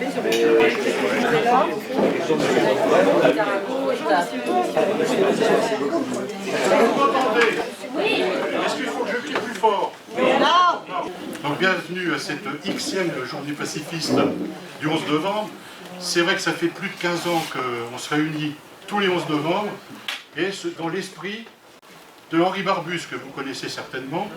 Est-ce qu'il faut que je crie plus fort? Non. Donc bienvenue à cette Xème journée pacifiste du 11 novembre. C'est vrai que ça fait plus de 15 ans qu'on se réunit tous les 11 novembre, et dans l'esprit de Henri Barbus, que vous connaissez certainement.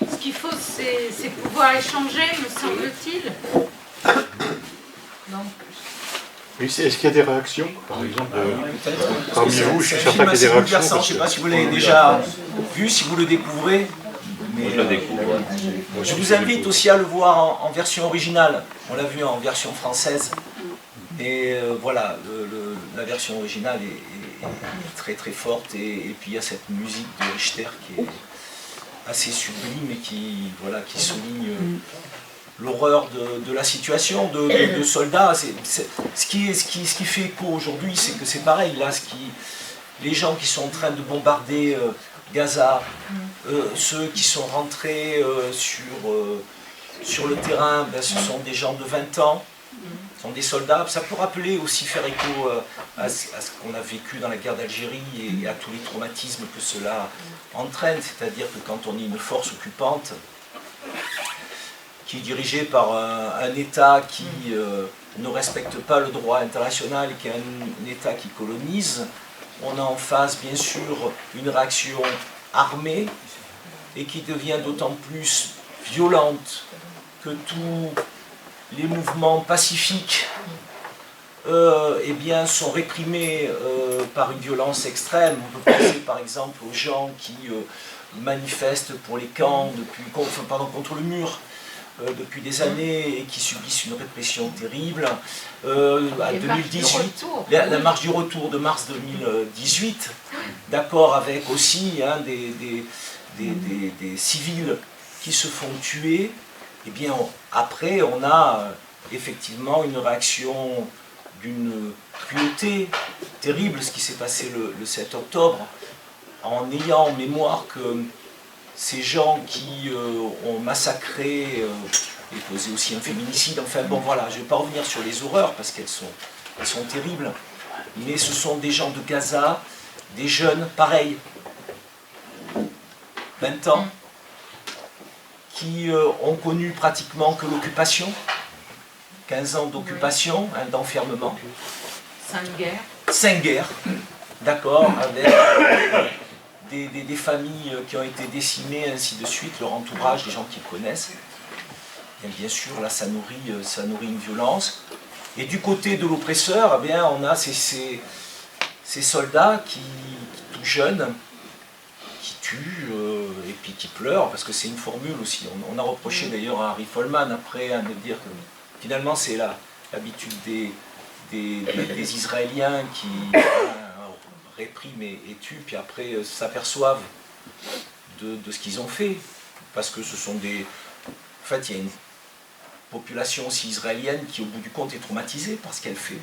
Ce qu'il faut, c'est pouvoir échanger, me semble-t-il. Oui, est-ce qu'il y a des réactions, par exemple, parmi vous? Je suis certain qu'il y a des réactions. Je ne sais pas si vous l'avez déjà vu, si vous le découvrez. Mais, je le découvre. Je vous invite aussi à le voir en version originale. On l'a vu en version française. Et voilà, la version originale est très très forte. Et puis il y a cette musique de Richter qui est assez sublime et qui souligne l'horreur de la situation de soldats. Ce qui fait écho aujourd'hui, c'est que c'est pareil. Là, les gens qui sont en train de bombarder Gaza, ceux qui sont rentrés sur le terrain, ben, ce sont des gens de 20 ans, ce sont des soldats. Ça peut rappeler aussi, faire écho à ce qu'on a vécu dans la guerre d'Algérie et à tous les traumatismes que cela entraîne. C'est-à-dire que quand on est une force occupante, qui est dirigée par un État qui ne respecte pas le droit international et qui est un État qui colonise, on a en face bien sûr une réaction armée et qui devient d'autant plus violente que tous les mouvements pacifiques eh bien, sont réprimés par une violence extrême. On peut penser par exemple aux gens qui manifestent pour les camps contre le mur depuis des années et qui subissent une répression terrible. À 2018, la marche du retour de mars 2018, d'accord, avec aussi hein, des civils qui se font tuer, et bien après on a effectivement une réaction d'une cruauté terrible, ce qui s'est passé le 7 octobre, en ayant en mémoire que ces gens qui ont massacré et causé aussi un féminicide, enfin bon voilà, je ne vais pas revenir sur les horreurs parce qu'elles sont terribles, mais ce sont des gens de Gaza, des jeunes, pareils, 20 ans, qui ont connu pratiquement que l'occupation, 15 ans d'occupation, hein, d'enfermement. 5 guerres. 5 guerres, d'accord, avec des familles qui ont été décimées, ainsi de suite, leur entourage, des gens qui connaissent. Et bien sûr, là, ça nourrit une violence. Et du côté de l'oppresseur, eh bien, on a ces soldats qui, tout jeunes, qui tuent et puis qui pleurent, parce que c'est une formule aussi. On a reproché d'ailleurs à Harry Folman après hein, de dire que finalement c'est l'habitude des Israéliens qui répriment et tuent, puis après s'aperçoivent de ce qu'ils ont fait, parce que ce sont des... En fait, il y a une population aussi israélienne qui, au bout du compte, est traumatisée par ce qu'elle fait.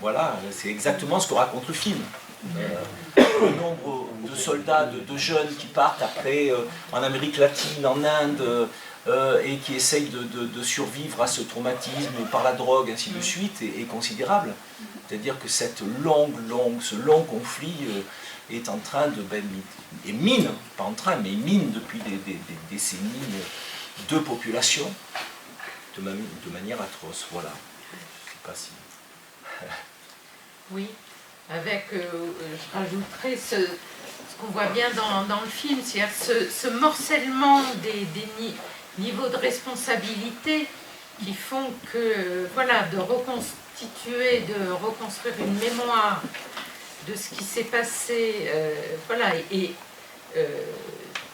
Voilà, c'est exactement ce que raconte le film. Le nombre de soldats, de jeunes qui partent après en Amérique latine, en Inde, et qui essayent de survivre à ce traumatisme par la drogue, ainsi de suite, est considérable. C'est-à-dire que ce long conflit est en train de... et mine, pas en train, mais mine depuis des décennies de population de manière atroce. Voilà. Je sais pas si... Oui, avec, je rajouterais ce qu'on voit bien dans le film, c'est-à-dire ce morcellement des niveaux de responsabilité qui font que, voilà, de reconstruire une mémoire de ce qui s'est passé, voilà, est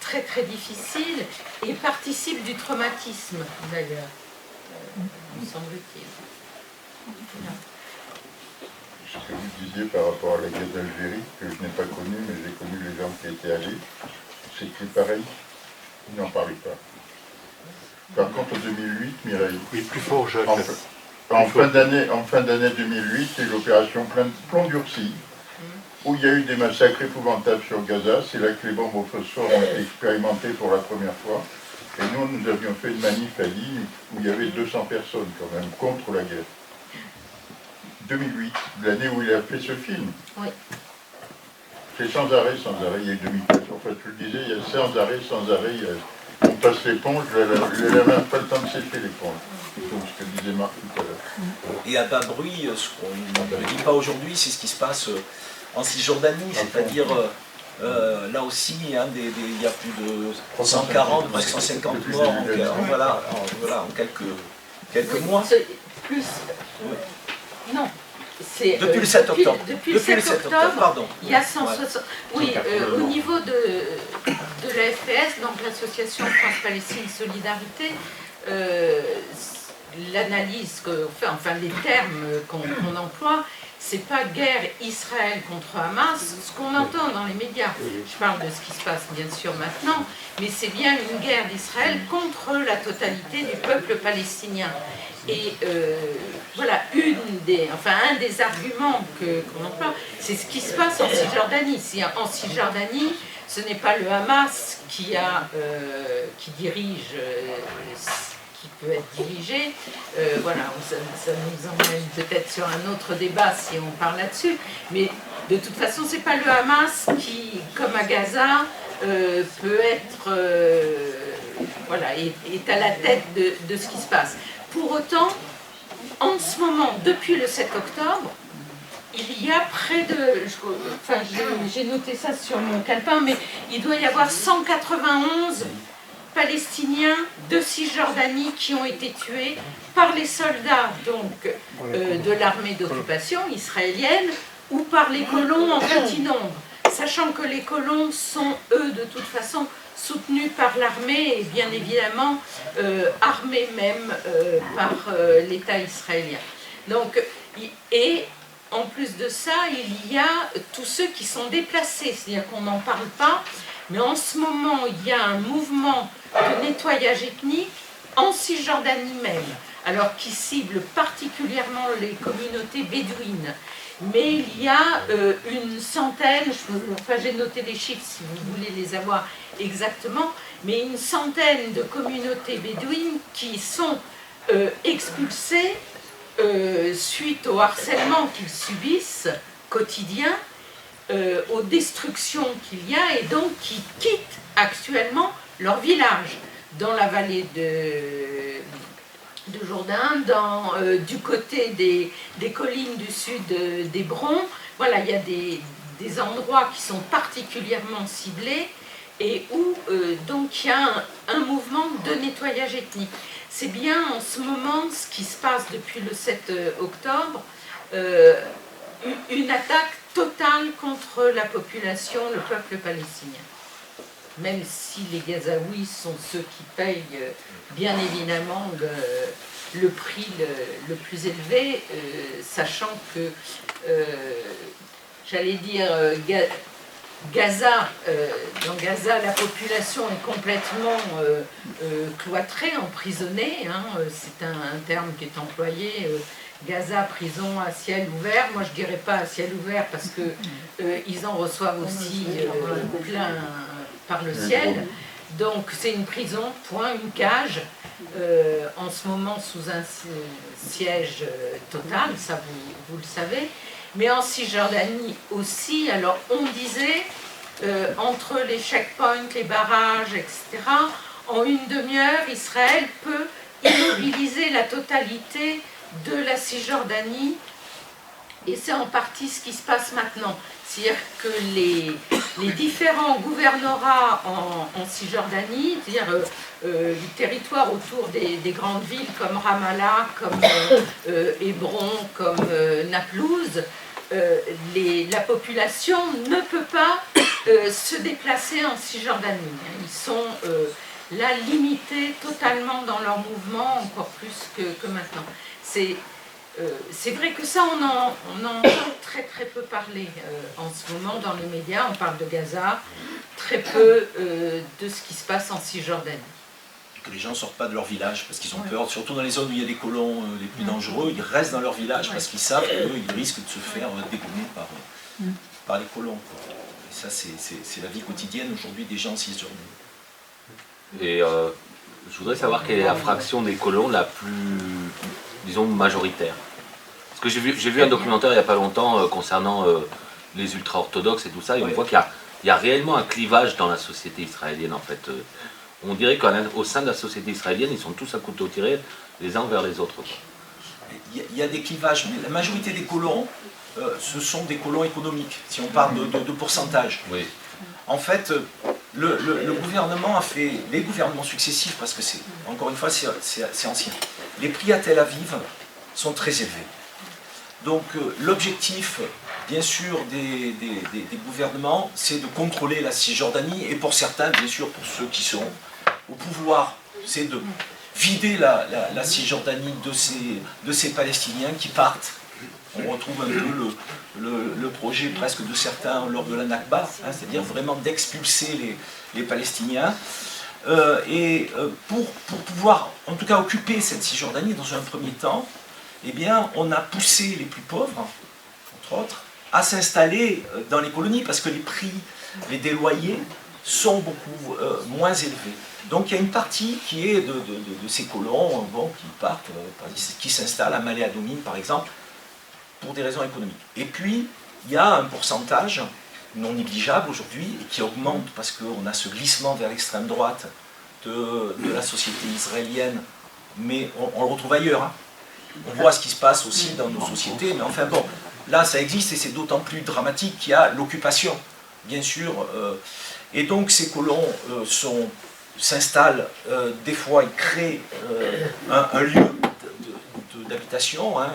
très très difficile et participe du traumatisme, d'ailleurs, me semble-t-il. Voilà. Ce que vous disiez par rapport à la guerre d'Algérie, que je n'ai pas connue, mais j'ai connu les gens qui étaient allés, c'est pareil, ils n'en parlaient pas. Par contre, en 2008, Mireille, Oui, plus fort, Jacques. en fin d'année 2008, c'est l'opération Plomb durci, où il y a eu des massacres épouvantables sur Gaza. C'est là que les bombes au phosphore ont été expérimentées pour la première fois. Et nous avions fait une manif à Lille, où il y avait 200 personnes quand même, contre la guerre. 2008, l'année où il a fait ce film. Oui. C'est sans arrêt, il y a eu 2004. En fait, je le disais, il y a sans arrêt, on passe l'éponge, elle n'a même pas le temps de sécher l'éponge. Donc ce que disait Marc tout à l'heure. Et à bas bruit, ce qu'on ne dit pas aujourd'hui, c'est ce qui se passe en Cisjordanie, c'est-à-dire là aussi, il y a plus de 140, presque 150 morts en quelques mois. Plus... Non. Depuis le 7 octobre. Depuis le 7 octobre, pardon. Il y a 160... Oui, au niveau de la FPS, donc l'association France-Palestine Solidarité, l'analyse, enfin les termes qu'on emploie, c'est pas guerre Israël contre Hamas, ce qu'on entend dans les médias. Je parle de ce qui se passe bien sûr maintenant, mais c'est bien une guerre d'Israël contre la totalité du peuple palestinien. Et voilà, un des arguments qu'on emploie, c'est ce qui se passe en Cisjordanie. En Cisjordanie, ce n'est pas le Hamas qui dirige, qui peut être dirigé. Voilà, ça nous emmène peut-être sur un autre débat si on parle là-dessus. Mais de toute façon, c'est pas le Hamas qui, comme à Gaza, peut être, est à la tête de ce qui se passe. Pour autant, en ce moment, depuis le 7 octobre, il y a près de... j'ai noté ça sur mon calepin, mais il doit y avoir 191 Palestiniens de Cisjordanie qui ont été tués par les soldats de l'armée d'occupation israélienne ou par les colons en petit nombre. Sachant que les colons sont, eux, de toute façon, soutenus par l'armée et bien évidemment armés même par l'État israélien. Donc, et en plus de ça, il y a tous ceux qui sont déplacés, c'est-à-dire qu'on n'en parle pas, mais en ce moment, il y a un mouvement de nettoyage ethnique en Cisjordanie même, alors qui cible particulièrement les communautés bédouines. Mais il y a une centaine, j'ai noté les chiffres si vous voulez les avoir exactement, mais une centaine de communautés bédouines qui sont expulsées suite au harcèlement qu'ils subissent quotidien, aux destructions qu'il y a, et donc qui quittent actuellement leur village dans la vallée de Jourdain, du côté des collines du sud d'Hébron. Voilà, il y a des endroits qui sont particulièrement ciblés et où donc il y a un mouvement de nettoyage ethnique. C'est bien en ce moment ce qui se passe depuis le 7 octobre, une attaque totale contre la population, le peuple palestinien. Même si les Gazaouis sont ceux qui payent bien évidemment le prix le plus élevé, sachant que, j'allais dire, dans Gaza, la population est complètement cloîtrée, emprisonnée, hein, c'est un terme qui est employé, Gaza, prison à ciel ouvert. Moi, je dirais pas à ciel ouvert parce que ils en reçoivent aussi plein par le ciel. Donc, c'est une prison, point, une cage, en ce moment sous un siège total, ça vous le savez. Mais en Cisjordanie aussi, alors on disait, entre les checkpoints, les barrages, etc., en une demi-heure, Israël peut immobiliser la totalité de la Cisjordanie, et c'est en partie ce qui se passe maintenant. C'est-à-dire que les différents gouvernorats en Cisjordanie, c'est-à-dire les territoires autour des grandes villes comme Ramallah, comme Hébron, comme Naplouse, la population ne peut pas se déplacer en Cisjordanie. Ils sont là limités totalement dans leur mouvement, encore plus que maintenant. C'est vrai que ça, on en entend très très peu parler en ce moment dans les médias. On parle de Gaza, très peu de ce qui se passe en Cisjordanie. Que les gens ne sortent pas de leur village parce qu'ils ont peur, surtout dans les zones où il y a des colons les plus dangereux, ils restent dans leur village parce qu'ils savent qu'ils risquent de se faire dégommer par les colons. Et ça, c'est la vie quotidienne aujourd'hui des gens en Cisjordanie. Et je voudrais savoir quelle est la fraction des colons la plus, disons, majoritaire. Parce que j'ai vu un documentaire il n'y a pas longtemps concernant les ultra-orthodoxes et tout ça, et on voit qu'il y a réellement un clivage dans la société israélienne en fait. On dirait qu'au sein de la société israélienne, ils sont tous à couteau tiré les uns vers les autres. Il y a des clivages, mais la majorité des colons, ce sont des colons économiques, si on parle de pourcentage. Oui. En fait, le gouvernement a fait, les gouvernements successifs, parce que encore une fois, c'est ancien, les prix à Tel Aviv sont très élevés. Donc l'objectif, bien sûr, des gouvernements, c'est de contrôler la Cisjordanie, et pour certains, bien sûr, pour ceux qui sont au pouvoir, c'est de vider la Cisjordanie de ces Palestiniens qui partent. On retrouve un peu le projet presque de certains lors de la Nakba, hein, c'est-à-dire vraiment d'expulser les Palestiniens. Pour pouvoir, en tout cas, occuper cette Cisjordanie dans un premier temps, eh bien, on a poussé les plus pauvres, entre autres, à s'installer dans les colonies parce que les prix, des loyers sont beaucoup moins élevés. Donc il y a une partie qui est de ces colons qui partent, qui s'installent à Malé Adoumim par exemple, pour des raisons économiques. Et puis il y a un pourcentage non négligeable aujourd'hui et qui augmente parce qu'on a ce glissement vers l'extrême droite de la société israélienne, mais on le retrouve ailleurs. Hein. On voit ce qui se passe aussi dans nos sociétés, mais enfin bon, là ça existe et c'est d'autant plus dramatique qu'il y a l'occupation, bien sûr. Et donc ces colons s'installent, des fois ils créent un lieu d'habitation, hein,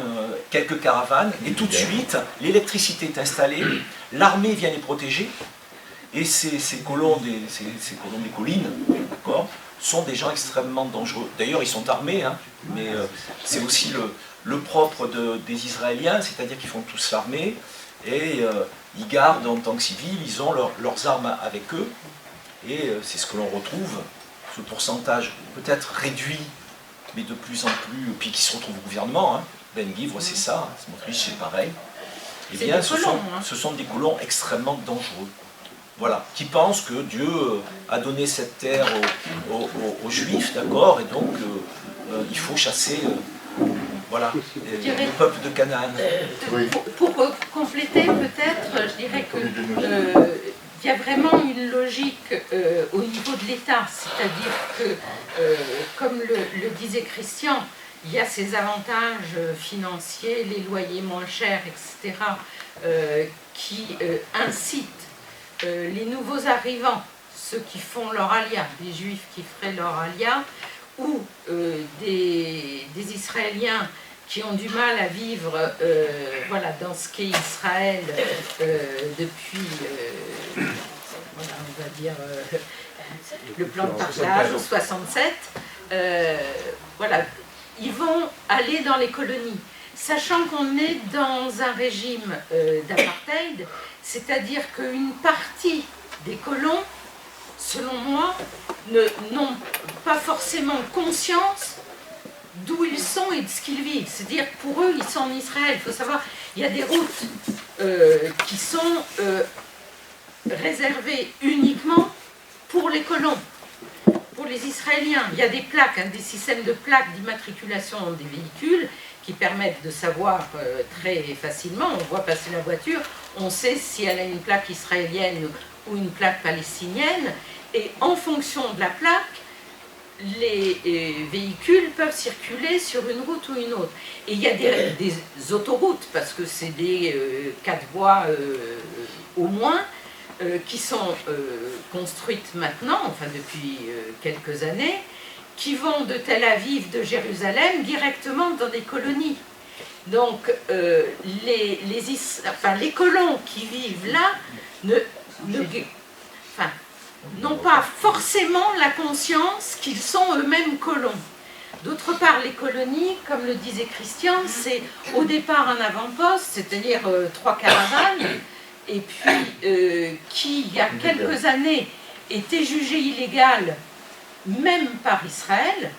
quelques caravanes, et tout de suite l'électricité est installée, l'armée vient les protéger, et ces colons des collines, d'accord, sont des gens extrêmement dangereux. D'ailleurs, ils sont armés, hein, mais c'est aussi le propre des Israéliens, c'est-à-dire qu'ils font tous l'armée, et ils gardent en tant que civils, ils ont leurs armes avec eux, et c'est ce que l'on retrouve, ce pourcentage peut-être réduit, mais de plus en plus, puis qui se retrouve au gouvernement, hein. Ben Gvir, c'est ça, Smotrich, c'est pareil. Eh bien, ce sont des colons extrêmement dangereux. Voilà, qui pensent que Dieu a donné cette terre aux Juifs, d'accord, et donc il faut chasser voilà, le peuple de Canaan. Pour compléter, peut-être, je dirais que il y a vraiment une logique au niveau de l'État, c'est-à-dire que, comme le disait Christian, il y a ces avantages financiers, les loyers moins chers, etc., qui incitent les nouveaux arrivants, ceux qui font leur alia, les juifs qui feraient leur alia, ou des Israéliens qui ont du mal à vivre voilà, dans ce qu'est Israël depuis, voilà, on va dire, le plan de partage, 67, voilà, ils vont aller dans les colonies, sachant qu'on est dans un régime d'apartheid, c'est-à-dire qu'une partie des colons, selon moi, n'ont pas forcément conscience d'où ils sont et de ce qu'ils vivent. C'est-à-dire pour eux, ils sont en Israël. Il faut savoir, il y a des routes qui sont réservées uniquement pour les colons, pour les Israéliens. Il y a des plaques, des systèmes de plaques d'immatriculation des véhicules qui permettent de savoir très facilement, on voit passer la voiture, on sait si elle a une plaque israélienne ou une plaque palestinienne, et en fonction de la plaque, les véhicules peuvent circuler sur une route ou une autre. Et il y a des autoroutes, parce que c'est des 4 voies au moins, qui sont construites maintenant, enfin depuis quelques années, qui vont de Tel Aviv, de Jérusalem, directement dans des colonies. Donc les colons qui vivent là n'ont pas forcément la conscience qu'ils sont eux-mêmes colons. D'autre part, les colonies, comme le disait Christian, c'est au départ un avant-poste, c'est-à-dire 3 caravanes, et puis qui, il y a quelques années, était jugé illégal, même par Israël,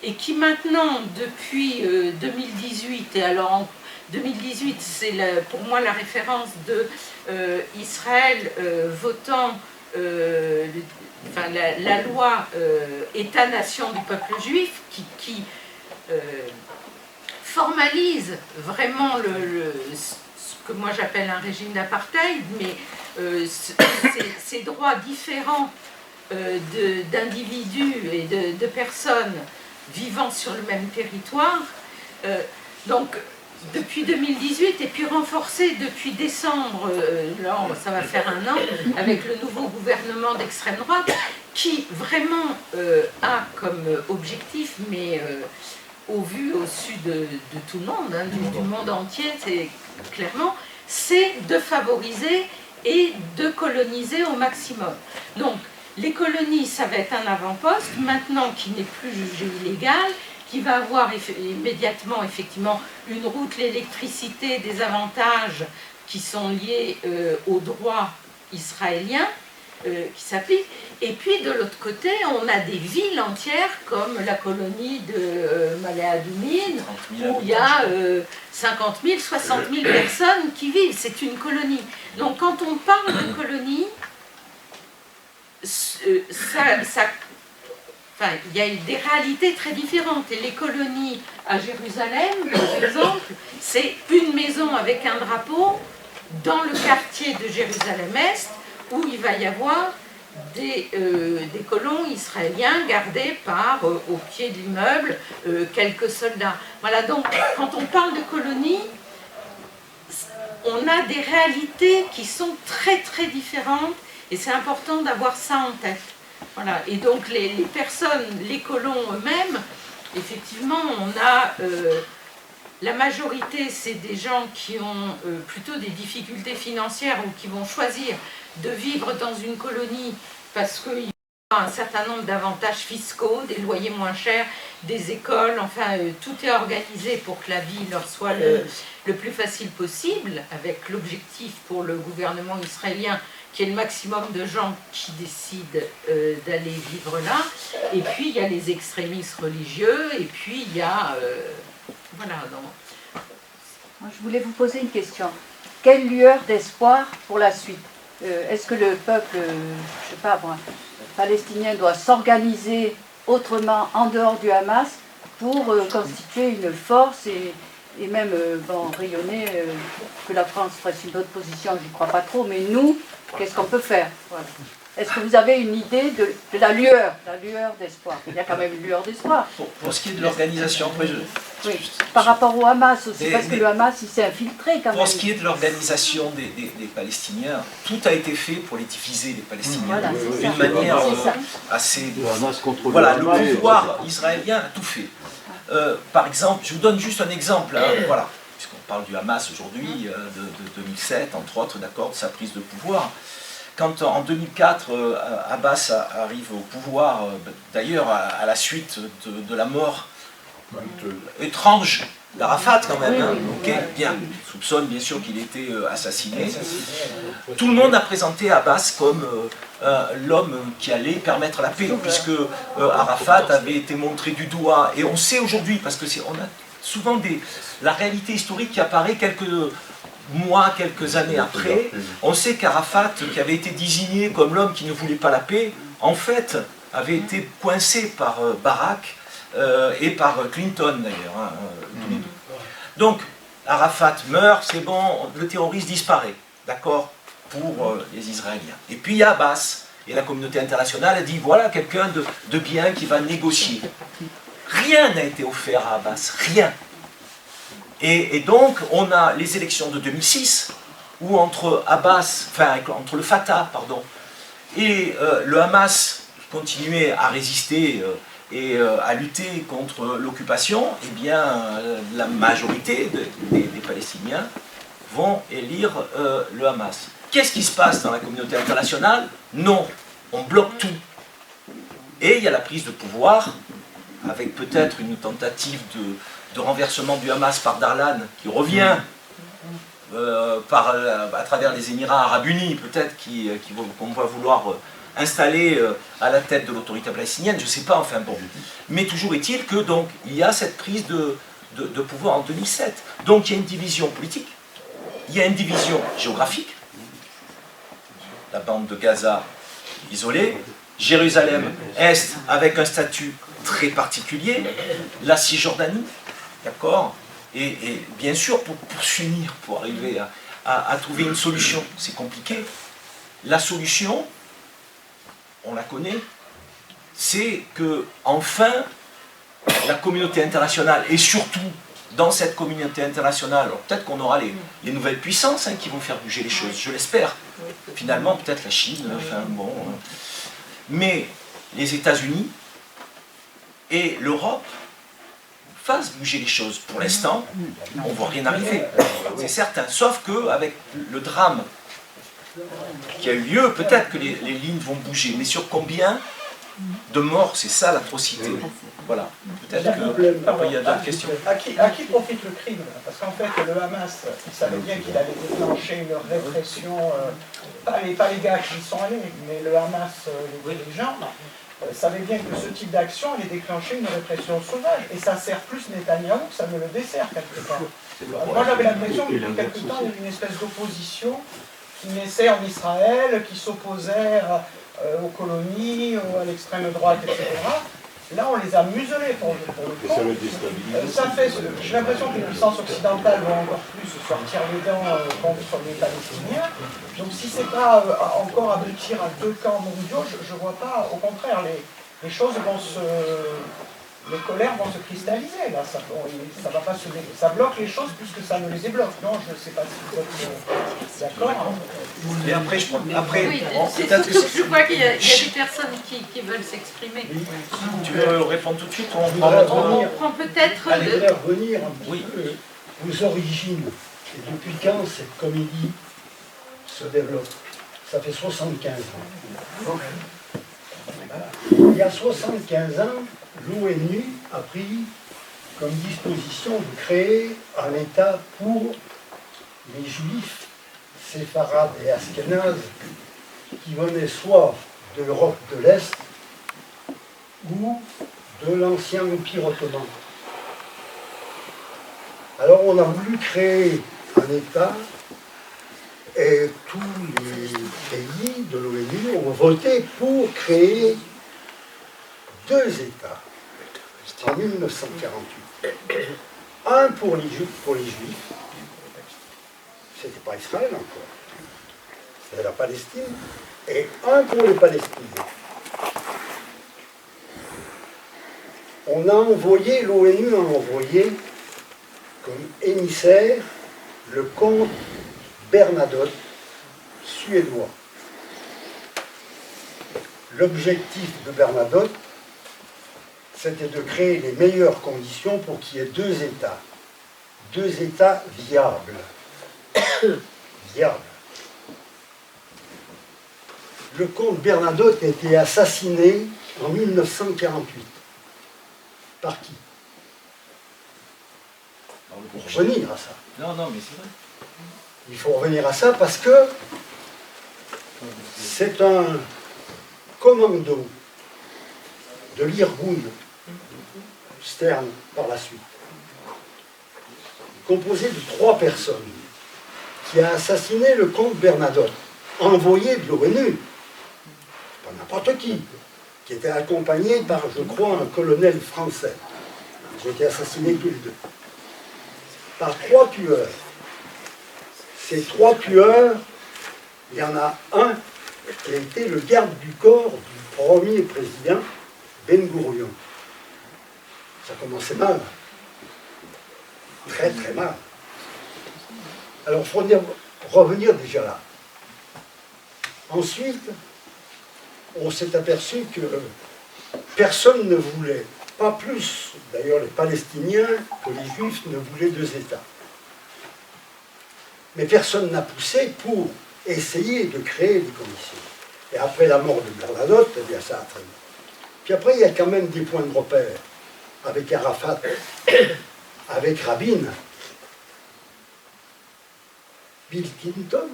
et qui maintenant, depuis 2018, et alors en 2018, c'est pour moi la référence de Israël votant la loi État-nation du peuple juif qui formalise vraiment ce que moi j'appelle un régime d'apartheid, mais ces droits différents d'individus et de personnes vivant sur le même territoire. Donc depuis 2018 et puis renforcé depuis décembre, là ça va faire 1 an, avec le nouveau gouvernement d'extrême droite qui vraiment a comme objectif, mais au su de tout le monde, du monde entier, clairement, c'est de favoriser et de coloniser au maximum. Donc les colonies, ça va être un avant-poste, maintenant qui n'est plus jugé illégal, qui va avoir immédiatement effectivement une route, l'électricité, des avantages qui sont liés aux droits israéliens qui s'appliquent. Et puis de l'autre côté, on a des villes entières comme la colonie de Malé Adumim, où il y a 50 000, 60 000 personnes qui vivent. C'est une colonie. Donc quand on parle de colonie, il y a des réalités très différentes. Et les colonies à Jérusalem, par exemple, c'est une maison avec un drapeau dans le quartier de Jérusalem-Est où il va y avoir des colons israéliens gardés par, au pied de l'immeuble, quelques soldats. Voilà, donc quand on parle de colonies, on a des réalités qui sont très très différentes et c'est important d'avoir ça en tête. Voilà. Et donc les personnes, les colons eux-mêmes, effectivement, on a la majorité, c'est des gens qui ont plutôt des difficultés financières ou qui vont choisir de vivre dans une colonie parce qu'il y a un certain nombre d'avantages fiscaux, des loyers moins chers, des écoles, enfin tout est organisé pour que la vie leur soit le plus facile possible, avec l'objectif pour le gouvernement israélien qu'il y ait le maximum de gens qui décident d'aller vivre là. Et puis il y a les extrémistes religieux, et puis il y a... voilà, donc... Je voulais vous poser une question. Quelle lueur d'espoir pour la suite? Est-ce que le peuple, je ne sais pas moi, palestinien doit s'organiser autrement en dehors du Hamas pour constituer une force et même rayonner, que la France fasse une autre position, je n'y crois pas trop, mais nous, qu'est-ce qu'on peut faire? Voilà. Est-ce que vous avez une idée de la lueur d'espoir? Il y a quand même une lueur d'espoir. Pour ce qui est de l'organisation, après oui, par rapport au Hamas aussi, parce que le Hamas il s'est infiltré quand même. Pour ce qui est de l'organisation des Palestiniens, tout a été fait pour les diviser, les Palestiniens, voilà, d'une manière assez... Voilà, le pouvoir israélien a tout fait. Par exemple, je vous donne juste un exemple, voilà, puisqu'on parle du Hamas aujourd'hui, de 2007, entre autres, d'accord, de sa prise de pouvoir. Quand en 2004, Abbas arrive au pouvoir, d'ailleurs à la suite de la mort étrange d'Arafat quand même, hein. Ok, bien. On soupçonne bien sûr qu'il était assassiné. Tout le monde a présenté Abbas comme l'homme qui allait permettre la paix, puisque Arafat avait été montré du doigt. Et on sait aujourd'hui, parce que on a souvent la réalité historique qui apparaît quelques mois, quelques années après, on sait qu'Arafat, qui avait été désigné comme l'homme qui ne voulait pas la paix, en fait, avait été coincé par Barack et par Clinton d'ailleurs, hein, tous les deux. Donc, Arafat meurt, c'est bon, le terroriste disparaît, d'accord, pour les Israéliens. Et puis il y a Abbas, et la communauté internationale a dit, voilà quelqu'un de bien qui va négocier. Rien n'a été offert à Abbas, rien. Et donc, on a les élections de 2006, où entre entre le Fatah, pardon, et le Hamas continuait à résister et à lutter contre l'occupation, eh bien, la majorité des Palestiniens vont élire le Hamas. Qu'est-ce qui se passe dans la communauté internationale? Non, on bloque tout. Et il y a la prise de pouvoir, avec peut-être une tentative de renversement du Hamas par Darlan, qui revient à travers les Émirats Arabes Unis, peut-être qu'on va vouloir installer à la tête de l'autorité palestinienne, je ne sais pas, enfin bon. Mais toujours est-il que donc il y a cette prise de pouvoir en 2007. Donc il y a une division politique, il y a une division géographique, la bande de Gaza isolée, Jérusalem-Est avec un statut très particulier, la Cisjordanie, d'accord, et bien sûr pour s'unir, pour arriver à trouver une solution, c'est compliqué. La solution, on la connaît, c'est que enfin la communauté internationale, et surtout dans cette communauté internationale, alors peut-être qu'on aura les nouvelles puissances hein, qui vont faire bouger les choses, je l'espère. Finalement, peut-être la Chine, enfin bon. Mais les États-Unis et l'Europe fassent bouger les choses. Pour l'instant, on ne voit rien arriver, c'est certain. Sauf qu'avec le drame qui a eu lieu, peut-être que les lignes vont bouger. Mais sur combien de morts, c'est ça l'atrocité. Voilà. Peut-être qu'il y a d'autres questions. À qui profite le crime? Parce qu'en fait, le Hamas, il savait bien qu'il allait déclencher une répression, pas les gars qui y sont allés, mais le Hamas, les dirigeants, savait bien que ce type d'action allait déclencher une répression sauvage. Et ça sert plus Netanyahou que ça ne le dessert, quelque part. Moi, j'avais l'impression que depuis quelque temps, il y avait une espèce d'opposition qui naissait en Israël, qui s'opposait aux colonies, à l'extrême droite, etc. Là, on les a muselés pour le coup. J'ai l'impression que les puissances occidentales vont encore plus sortir les dents contre les Palestiniens. Donc si ce n'est pas encore aboutir à deux camps mondiaux, je ne vois pas, au contraire, les choses vont les colères vont se cristalliser. Là, ça va pas ça bloque les choses plus que ça ne les débloque. Non, je ne sais pas si vous êtes d'accord. Hein. Et après, oui, c'est surtout que je vois qu'il y a des personnes qui veulent s'exprimer. Tu veux répondre tout de suite? On prend peut-être... Je voudrais revenir un petit peu aux origines. Et depuis quand cette comédie se développe? Ça fait 75 ans. Il y a 75 ans, l'ONU a pris comme disposition de créer un État pour les Juifs séfarades et ashkénazes qui venaient soit de l'Europe de l'Est ou de l'ancien Empire ottoman. Alors on a voulu créer un État et tous les pays de l'ONU ont voté pour créer deux États en 1948. Un pour les Juifs, c'était pas Israël encore, c'était la Palestine, et un pour les Palestiniens. L'ONU a envoyé comme émissaire le comte Bernadotte, suédois. L'objectif de Bernadotte, c'était de créer les meilleures conditions pour qu'il y ait deux États viables. Le comte Bernadotte a été assassiné en 1948. Par qui? revenir à ça. Non, non, mais c'est vrai. Il faut revenir à ça parce que c'est un commando de l'Irgun, Stern par la suite, composé de 3 personnes, qui a assassiné le comte Bernadotte, envoyé de l'ONU, pas n'importe qui était accompagné par, je crois, un colonel français. Ils ont été assassinés tous les deux. Par 3 tueurs. Ces 3 tueurs, il y en a un qui a été le garde du corps du premier président, Ben Gourion. Ça commençait mal. Très très mal. Alors il faut revenir déjà là. Ensuite, on s'est aperçu que personne ne voulait, pas plus d'ailleurs les Palestiniens que les Juifs ne voulaient 2 États. Mais personne n'a poussé pour essayer de créer des conditions. Et après la mort de Bernadotte, eh bien ça a traîné. Puis après, il y a quand même des points de repère avec Arafat, avec Rabin, Bill Clinton.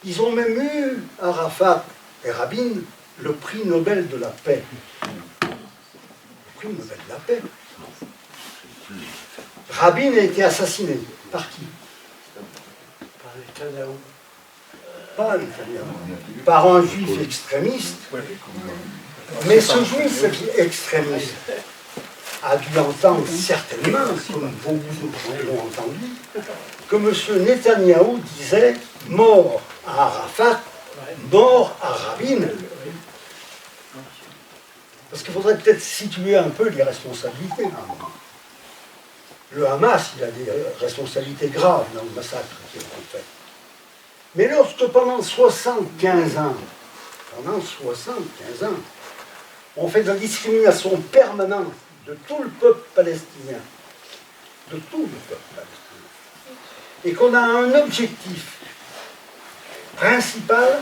Ils ont même eu, Arafat et Rabin, le prix Nobel de la paix. Le prix Nobel de la paix. Rabin a été assassiné. Par qui? Par Netanyahou. Pas Netanyahou. Par un juif extrémiste. Mais ce juif extrémiste a dû entendre certainement, comme beaucoup d'autres l'ont entendu, que M. Netanyahou disait « mort à Arafat, mort à Rabin ». Parce qu'il faudrait peut-être situer un peu les responsabilités. Le Hamas, il a des responsabilités graves dans le massacre qui a été fait. Mais lorsque pendant 75 ans, on fait de la discrimination permanente de tout le peuple palestinien, et qu'on a un objectif principal,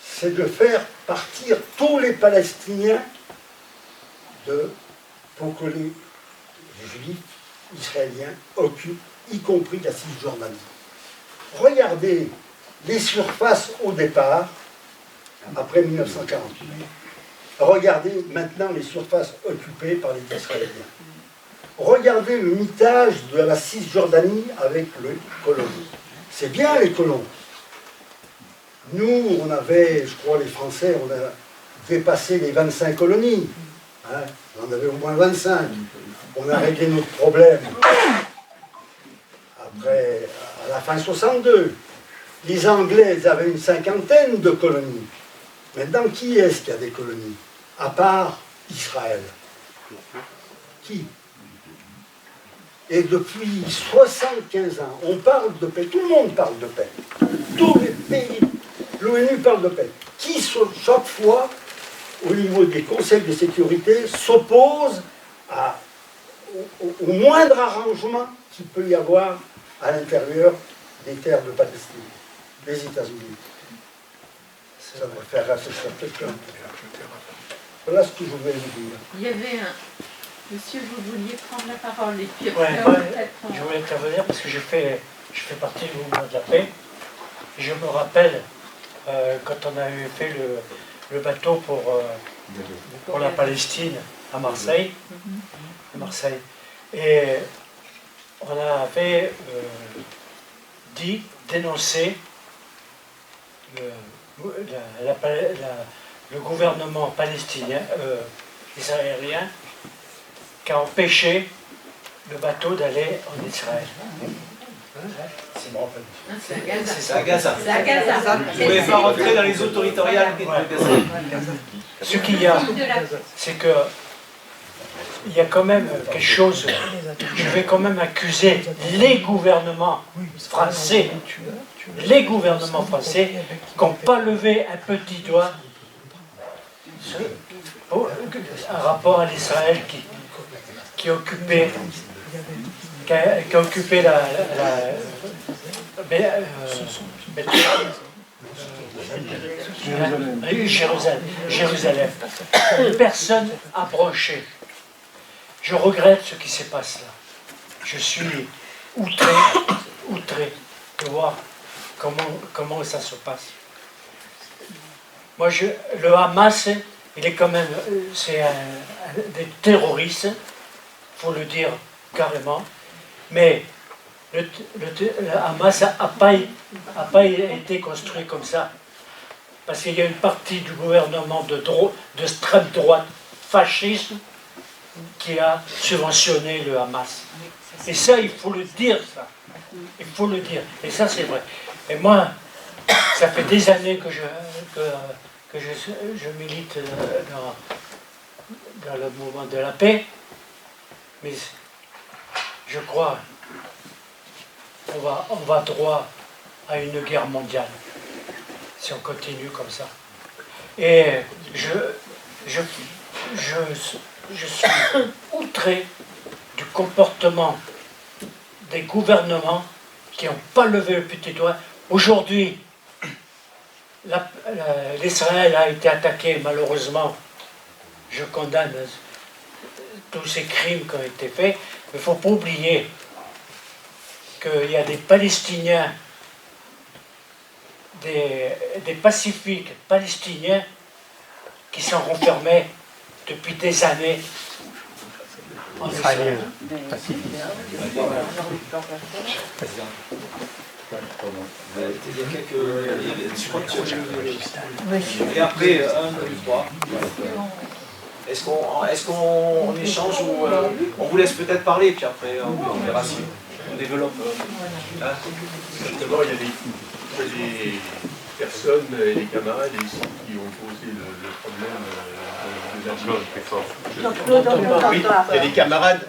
c'est de faire partir tous les Palestiniens pour que les Juifs israéliens occupent, y compris la Cisjordanie. Regardez les surfaces au départ, après 1948. Regardez maintenant les surfaces occupées par les Israéliens. Regardez le mitage de la Cisjordanie avec les colons. C'est bien les colons. Nous, on avait, je crois, les Français, on a dépassé les 25 colonies. Hein, on en avait au moins 25. On a réglé notre problème. Après, à la fin 62, les Anglais avaient une 50aine de colonies. Maintenant, qui est-ce qui a des colonies? À part Israël. Qui? Et depuis 75 ans, on parle de paix. Tout le monde parle de paix. Tous les pays, l'ONU parle de paix. Qui, chaque fois, au niveau des conseils de sécurité, s'oppose au moindre arrangement qu'il peut y avoir à l'intérieur des terres de Palestine, des États-Unis. Ça va faire réfléchir quelqu'un. Voilà ce que je voulais vous dire. Il y avait un... Monsieur, vous vouliez prendre la parole et puis Ouais, peut-être... je voulais intervenir parce que je fais partie du mouvement de la paix. Et je me rappelle quand on a fait le bateau pour la Palestine à Marseille. Et on avait dénoncé le gouvernement palestinien, israélien, qui a empêché le bateau d'aller en Israël. C'est à Gaza. C'est à Gaza. Vous ne pouvez pas rentrer dans les eaux territoriales de Gaza. Ce qu'il y a, c'est que il y a quand même quelque chose, je vais quand même accuser les gouvernements français qui n'ont pas levé un petit doigt un rapport à l'Israël qui a occupé Jérusalem. Personne n'a broché. je regrette ce qui se passe là. Je suis outré de voir comment ça se passe. Moi, le Hamas, il est quand même, c'est des terroristes, il faut le dire carrément, mais le Hamas n'a pas été construit comme ça, parce qu'il y a une partie du gouvernement d'extrême droite fasciste qui a subventionné le Hamas. Et ça, il faut le dire, ça. Il faut le dire. Et ça, c'est vrai. Et moi, ça fait des années que je milite dans le mouvement de la paix, mais je crois qu'on va droit à une guerre mondiale si on continue comme ça. Et je suis outré du comportement des gouvernements qui n'ont pas levé le petit doigt. Aujourd'hui, l'Israël a été attaqué, malheureusement. Je condamne tous ces crimes qui ont été faits, mais il ne faut pas oublier qu'il y a des Palestiniens, des pacifiques palestiniens qui sont renfermés depuis des années en Israël. Et après, 1, 2, 3. Est-ce qu'on échange ou on vous laisse peut-être parler, puis après on verra si on développe. D'abord, il y a des personnes et des camarades ici qui ont posé le problème de la vie. Il y a des camarades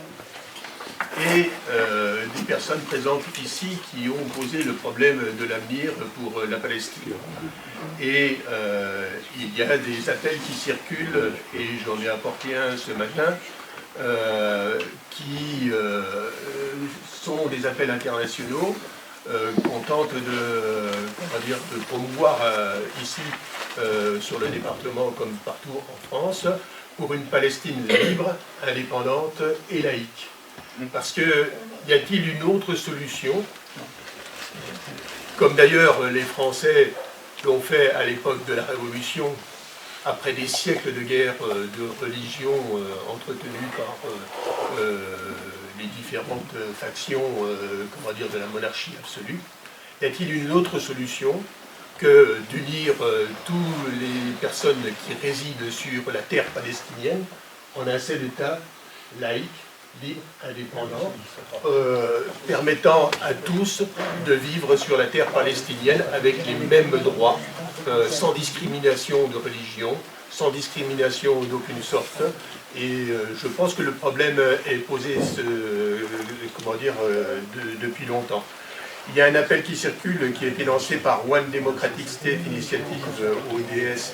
et des personnes présentes ici qui ont posé le problème de l'avenir pour la Palestine. Et il y a des appels qui circulent, et j'en ai apporté un ce matin, qui sont des appels internationaux qu'on tente de promouvoir ici sur le département comme partout en France pour une Palestine libre, indépendante et laïque. Parce que y a-t-il une autre solution, comme d'ailleurs les Français l'ont fait à l'époque de la Révolution, après des siècles de guerre de religion entretenues par les différentes factions de la monarchie absolue, y a-t-il une autre solution que d'unir toutes les personnes qui résident sur la terre palestinienne en un seul État laïque, libre, indépendant, permettant à tous de vivre sur la terre palestinienne avec les mêmes droits, sans discrimination de religion, sans discrimination d'aucune sorte. Et je pense que le problème est posé depuis longtemps. Il y a un appel qui circule, qui a été lancé par One Democratic State Initiative, ODSI,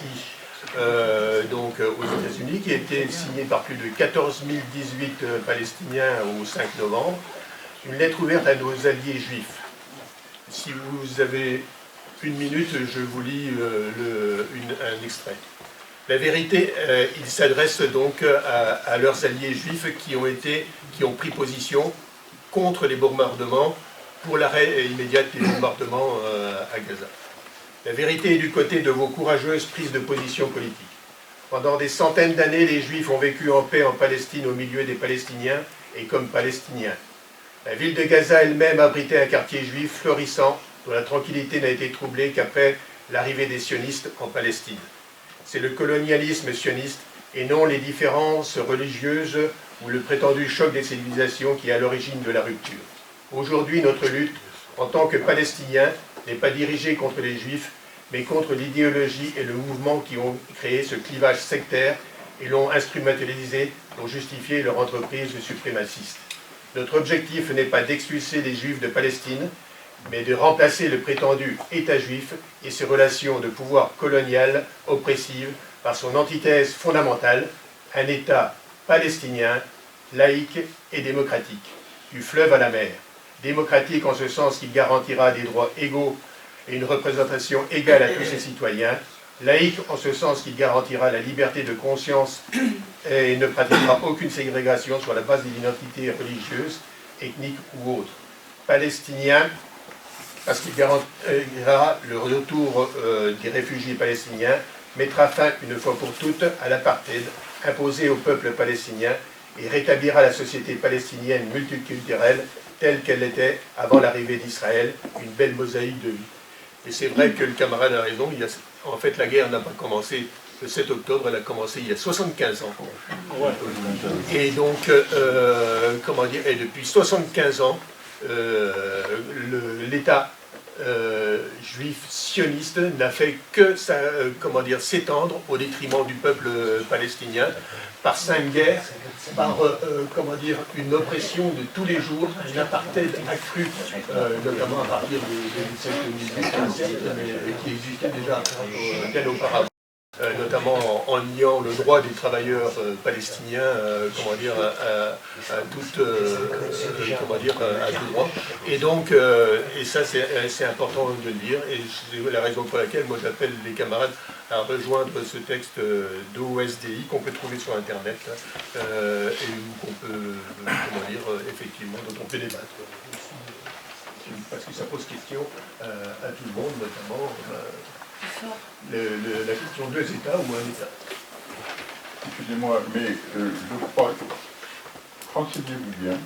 donc aux États-Unis, qui a été signé par plus de 14 018 Palestiniens au 5 novembre. Une lettre ouverte à nos alliés juifs. Si vous avez une minute, je vous lis un extrait. La vérité, il s'adresse donc à leurs alliés juifs qui ont pris position contre les bombardements, pour l'arrêt immédiat des bombardements à Gaza. La vérité est du côté de vos courageuses prises de position politiques. Pendant des centaines d'années, les Juifs ont vécu en paix en Palestine au milieu des Palestiniens et comme Palestiniens. La ville de Gaza elle-même abritait un quartier juif florissant dont la tranquillité n'a été troublée qu'après l'arrivée des sionistes en Palestine. C'est le colonialisme sioniste et non les différences religieuses ou le prétendu choc des civilisations qui est à l'origine de la rupture. Aujourd'hui, notre lutte, en tant que Palestiniens, n'est pas dirigée contre les Juifs, mais contre l'idéologie et le mouvement qui ont créé ce clivage sectaire et l'ont instrumentalisé pour justifier leur entreprise suprémaciste. Notre objectif n'est pas d'expulser les Juifs de Palestine, mais de remplacer le prétendu État juif et ses relations de pouvoir colonial oppressives par son antithèse fondamentale, un État palestinien, laïque et démocratique, du fleuve à la mer. Démocratique en ce sens qu'il garantira des droits égaux et une représentation égale à tous ses citoyens, Laïque en ce sens qu'il garantira la liberté de conscience et ne pratiquera aucune ségrégation sur la base de l'identité religieuse, ethnique ou autre. Palestinien, parce qu'il garantira le retour des réfugiés palestiniens, mettra fin une fois pour toutes à l'apartheid imposé au peuple palestinien et rétablira la société palestinienne multiculturelle telle qu'elle était avant l'arrivée d'Israël, une belle mosaïque de vie. Et c'est vrai que le camarade a raison, en fait la guerre n'a pas commencé le 7 octobre, elle a commencé il y a 75 ans. Et donc, comment dire, et depuis 75 ans, l'État juif sioniste n'a fait que s'étendre au détriment du peuple palestinien par 5 guerres, par une oppression de tous les jours, une apartheid accrue, notamment à partir du siècle XVIII, mais qui existait déjà bien auparavant. Notamment en niant le droit des travailleurs palestiniens à tout droit. Et donc, et ça c'est important de le dire, et c'est la raison pour laquelle moi j'appelle les camarades à rejoindre ce texte d'OSDI qu'on peut trouver sur Internet, et qu'on peut, effectivement, dont on peut débattre. Parce que ça pose question à tout le monde, notamment la question deux États ou un État. Excusez-moi, mais je crois, renseignez-vous bien,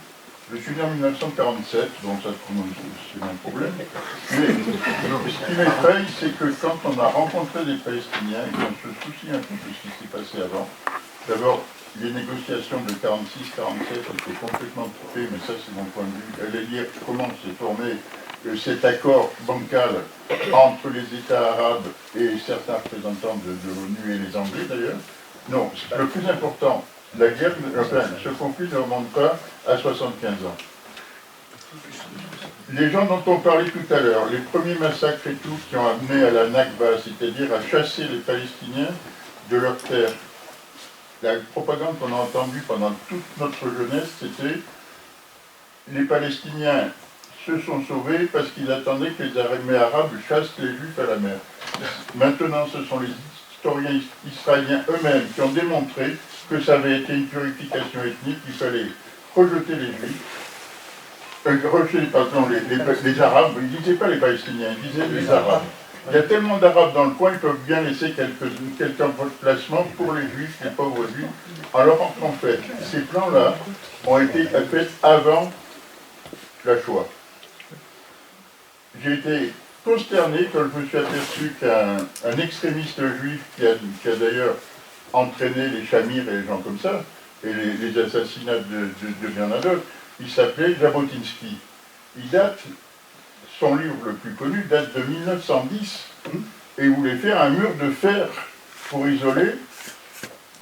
je suis né en 1947, donc ça c'est un problème, mais ce qui m'effraie, c'est que quand on a rencontré des Palestiniens et qu'on se soucie un peu de ce qui s'est passé avant, d'abord, les négociations de 46-47 étaient complètement coupées, mais ça c'est mon point de vue. Allez lire comment s'est formé cet accord bancal entre les États arabes et certains représentants de l'ONU et les Anglais d'ailleurs. Non, le plus important, la guerre, ce conflit ne remonte pas à 75 ans. Les gens dont on parlait tout à l'heure, les premiers massacres et tout qui ont amené à la Nakba, c'est-à-dire à chasser les Palestiniens de leurs terres. La propagande qu'on a entendue pendant toute notre jeunesse, c'était les Palestiniens se sont sauvés parce qu'ils attendaient que les armées arabes chassent les Juifs à la mer. Maintenant, ce sont les historiens israéliens eux-mêmes qui ont démontré que ça avait été une purification ethnique, qu'il fallait rejeter les Juifs, rejeter les Arabes, ils ne disaient pas les Palestiniens, ils disaient les Arabes. Il y a tellement d'Arabes dans le coin, ils peuvent bien laisser quelques placements pour les Juifs, les pauvres Juifs. Alors en fait, ces plans-là ont été faits avant la Shoah. J'ai été consterné quand je me suis aperçu qu'un extrémiste juif qui a d'ailleurs entraîné les Chamir et les gens comme ça, et les assassinats de bien d'autres, il s'appelait Jabotinsky. Son livre le plus connu date de 1910, et il voulait faire un mur de fer pour isoler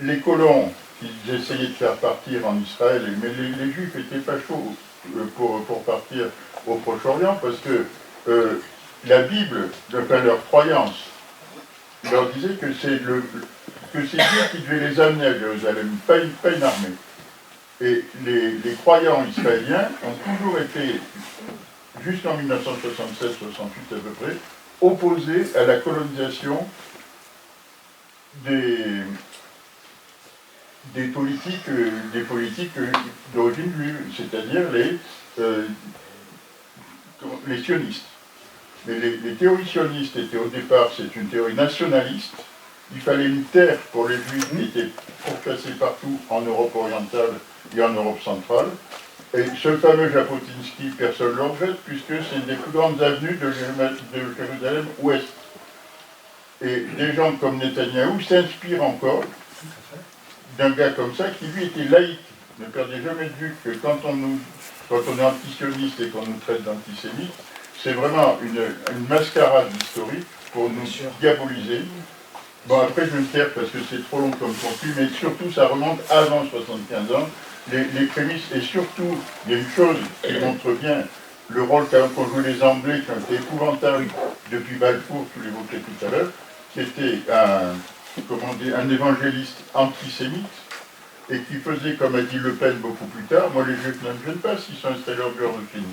les colons qu'ils essayaient de faire partir en Israël, mais les Juifs n'étaient pas chauds pour partir au Proche-Orient, parce que la Bible, leur croyance, leur disait que c'est Dieu qui devait les amener à Jérusalem, pas une armée. Et les croyants israéliens ont toujours été, jusqu'en 1967-68 à peu près, opposés à la colonisation des politiques d'origine juive, c'est-à-dire les sionistes. Mais les théories sionistes étaient au départ, c'est une théorie nationaliste. Il fallait une terre pour les Juifs qui étaient pourchassés partout en Europe orientale et en Europe centrale. Et ce fameux Jabotinsky, personne ne le regrette, puisque c'est une des plus grandes avenues de Jérusalem ouest. Et des gens comme Netanyahou s'inspirent encore d'un gars comme ça qui lui était laïque. Ne perdez jamais de vue que quand on est antisioniste et qu'on nous traite d'antisémites, c'est vraiment une mascarade historique pour nous diaboliser. Bon, après je me taire parce que c'est trop long comme contenu, mais surtout ça remonte avant 75 ans. Les prémices, et surtout, il y a une chose qui montre bien le rôle qu'ont joué les Anglais, qui ont été épouvantables depuis Balfour, tu l'évoquais tout à l'heure, qui était un évangéliste antisémite, et qui faisait, comme a dit Le Pen beaucoup plus tard, moi les Juifs ne me gênent pas s'ils sont installés en Géorgie.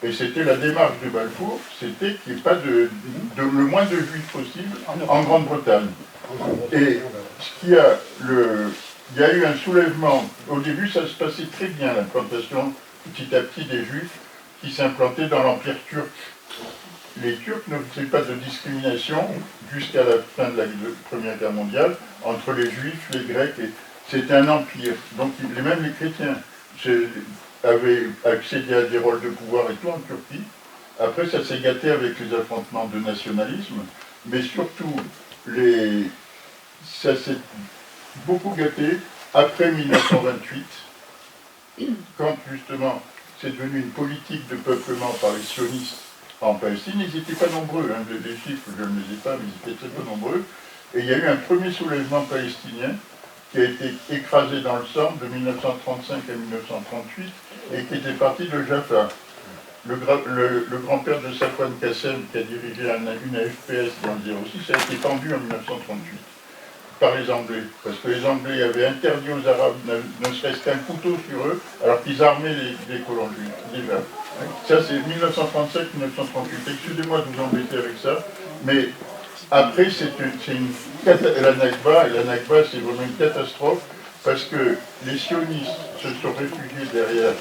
Et c'était la démarche de Balfour, c'était qu'il n'y ait pas le moins de juifs possible en Grande-Bretagne. Et il y a eu un soulèvement. Au début, ça se passait très bien, l'implantation petit à petit des juifs qui s'implantaient dans l'Empire turc. Les Turcs ne faisaient pas de discrimination jusqu'à la fin de la Première Guerre mondiale entre les Juifs, les Grecs. C'était un empire. Donc même les chrétiens avaient accédé à des rôles de pouvoir et tout en Turquie. Après, ça s'est gâté avec les affrontements de nationalisme, mais surtout, ça s'est beaucoup gâté après 1928, quand justement c'est devenu une politique de peuplement par les sionistes en Palestine. Ils n'étaient pas nombreux, hein, les chiffres je ne les ai pas, mais ils étaient très peu nombreux. Et il y a eu un premier soulèvement palestinien qui a été écrasé dans le sang de 1935 à 1938 et qui était parti de Jaffa. Le grand-père de Safwan Qassem, qui a dirigé une AFPS dans le 06, ça a été pendu en 1938 par les Anglais, parce que les Anglais avaient interdit aux Arabes ne serait-ce qu'un couteau sur eux, alors qu'ils armaient les colons juifs, déjà. Ça, c'est 1937-1938. Excusez-moi de vous embêter avec ça, mais après, la Nakba, et la Nakba, c'est vraiment une catastrophe, parce que les sionistes se sont réfugiés derrière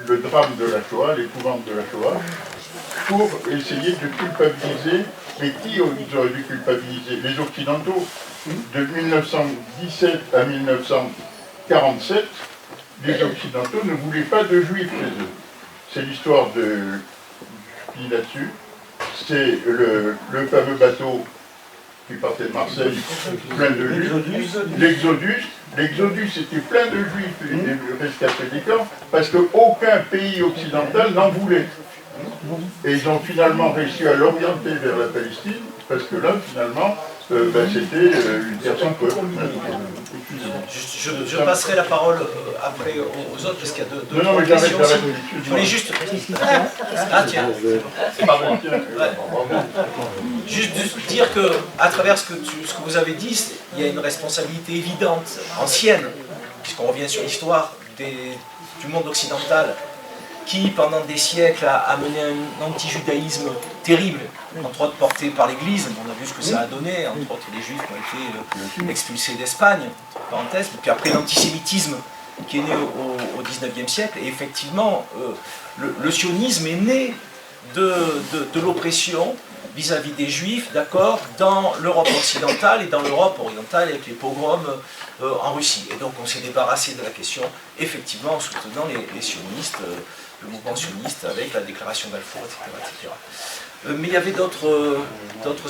le drame de la Shoah, l'épouvante de la Shoah, pour essayer de culpabiliser. Mais qui ils auraient dû culpabiliser? Les Occidentaux. De 1917 à 1947, les Occidentaux ne voulaient pas de Juifs chez eux. C'est l'histoire de... Je finis là-dessus. C'est le fameux bateau qui partait de Marseille, plein de Juifs. L'Exodus était plein de Juifs rescapés des camps, parce qu'aucun pays occidental n'en voulait. Et ils ont finalement réussi à l'orienter vers la Palestine, parce que là, finalement, c'était une terre sans peuple. Je passerai la parole après aux autres, parce qu'il y a deux non, mais questions. j'arrête. Je voulais juste... Ah tiens, c'est pas moi. Ouais. Juste dire que, à travers ce que vous avez dit, il y a une responsabilité évidente, ancienne, puisqu'on revient sur l'histoire du monde occidental, qui, pendant des siècles, a mené un anti-judaïsme terrible, entre autres porté par l'Église. On a vu ce que ça a donné, entre autres les Juifs qui ont été expulsés d'Espagne, entre parenthèses, puis après l'antisémitisme qui est né au XIXe siècle. Et effectivement, le sionisme est né de l'oppression vis-à-vis des Juifs, d'accord, dans l'Europe occidentale et dans l'Europe orientale avec les pogroms en Russie. Et donc on s'est débarrassé de la question, effectivement, en soutenant les sionistes, le mouvement sioniste avec la déclaration Balfour, etc. Mais il y avait d'autres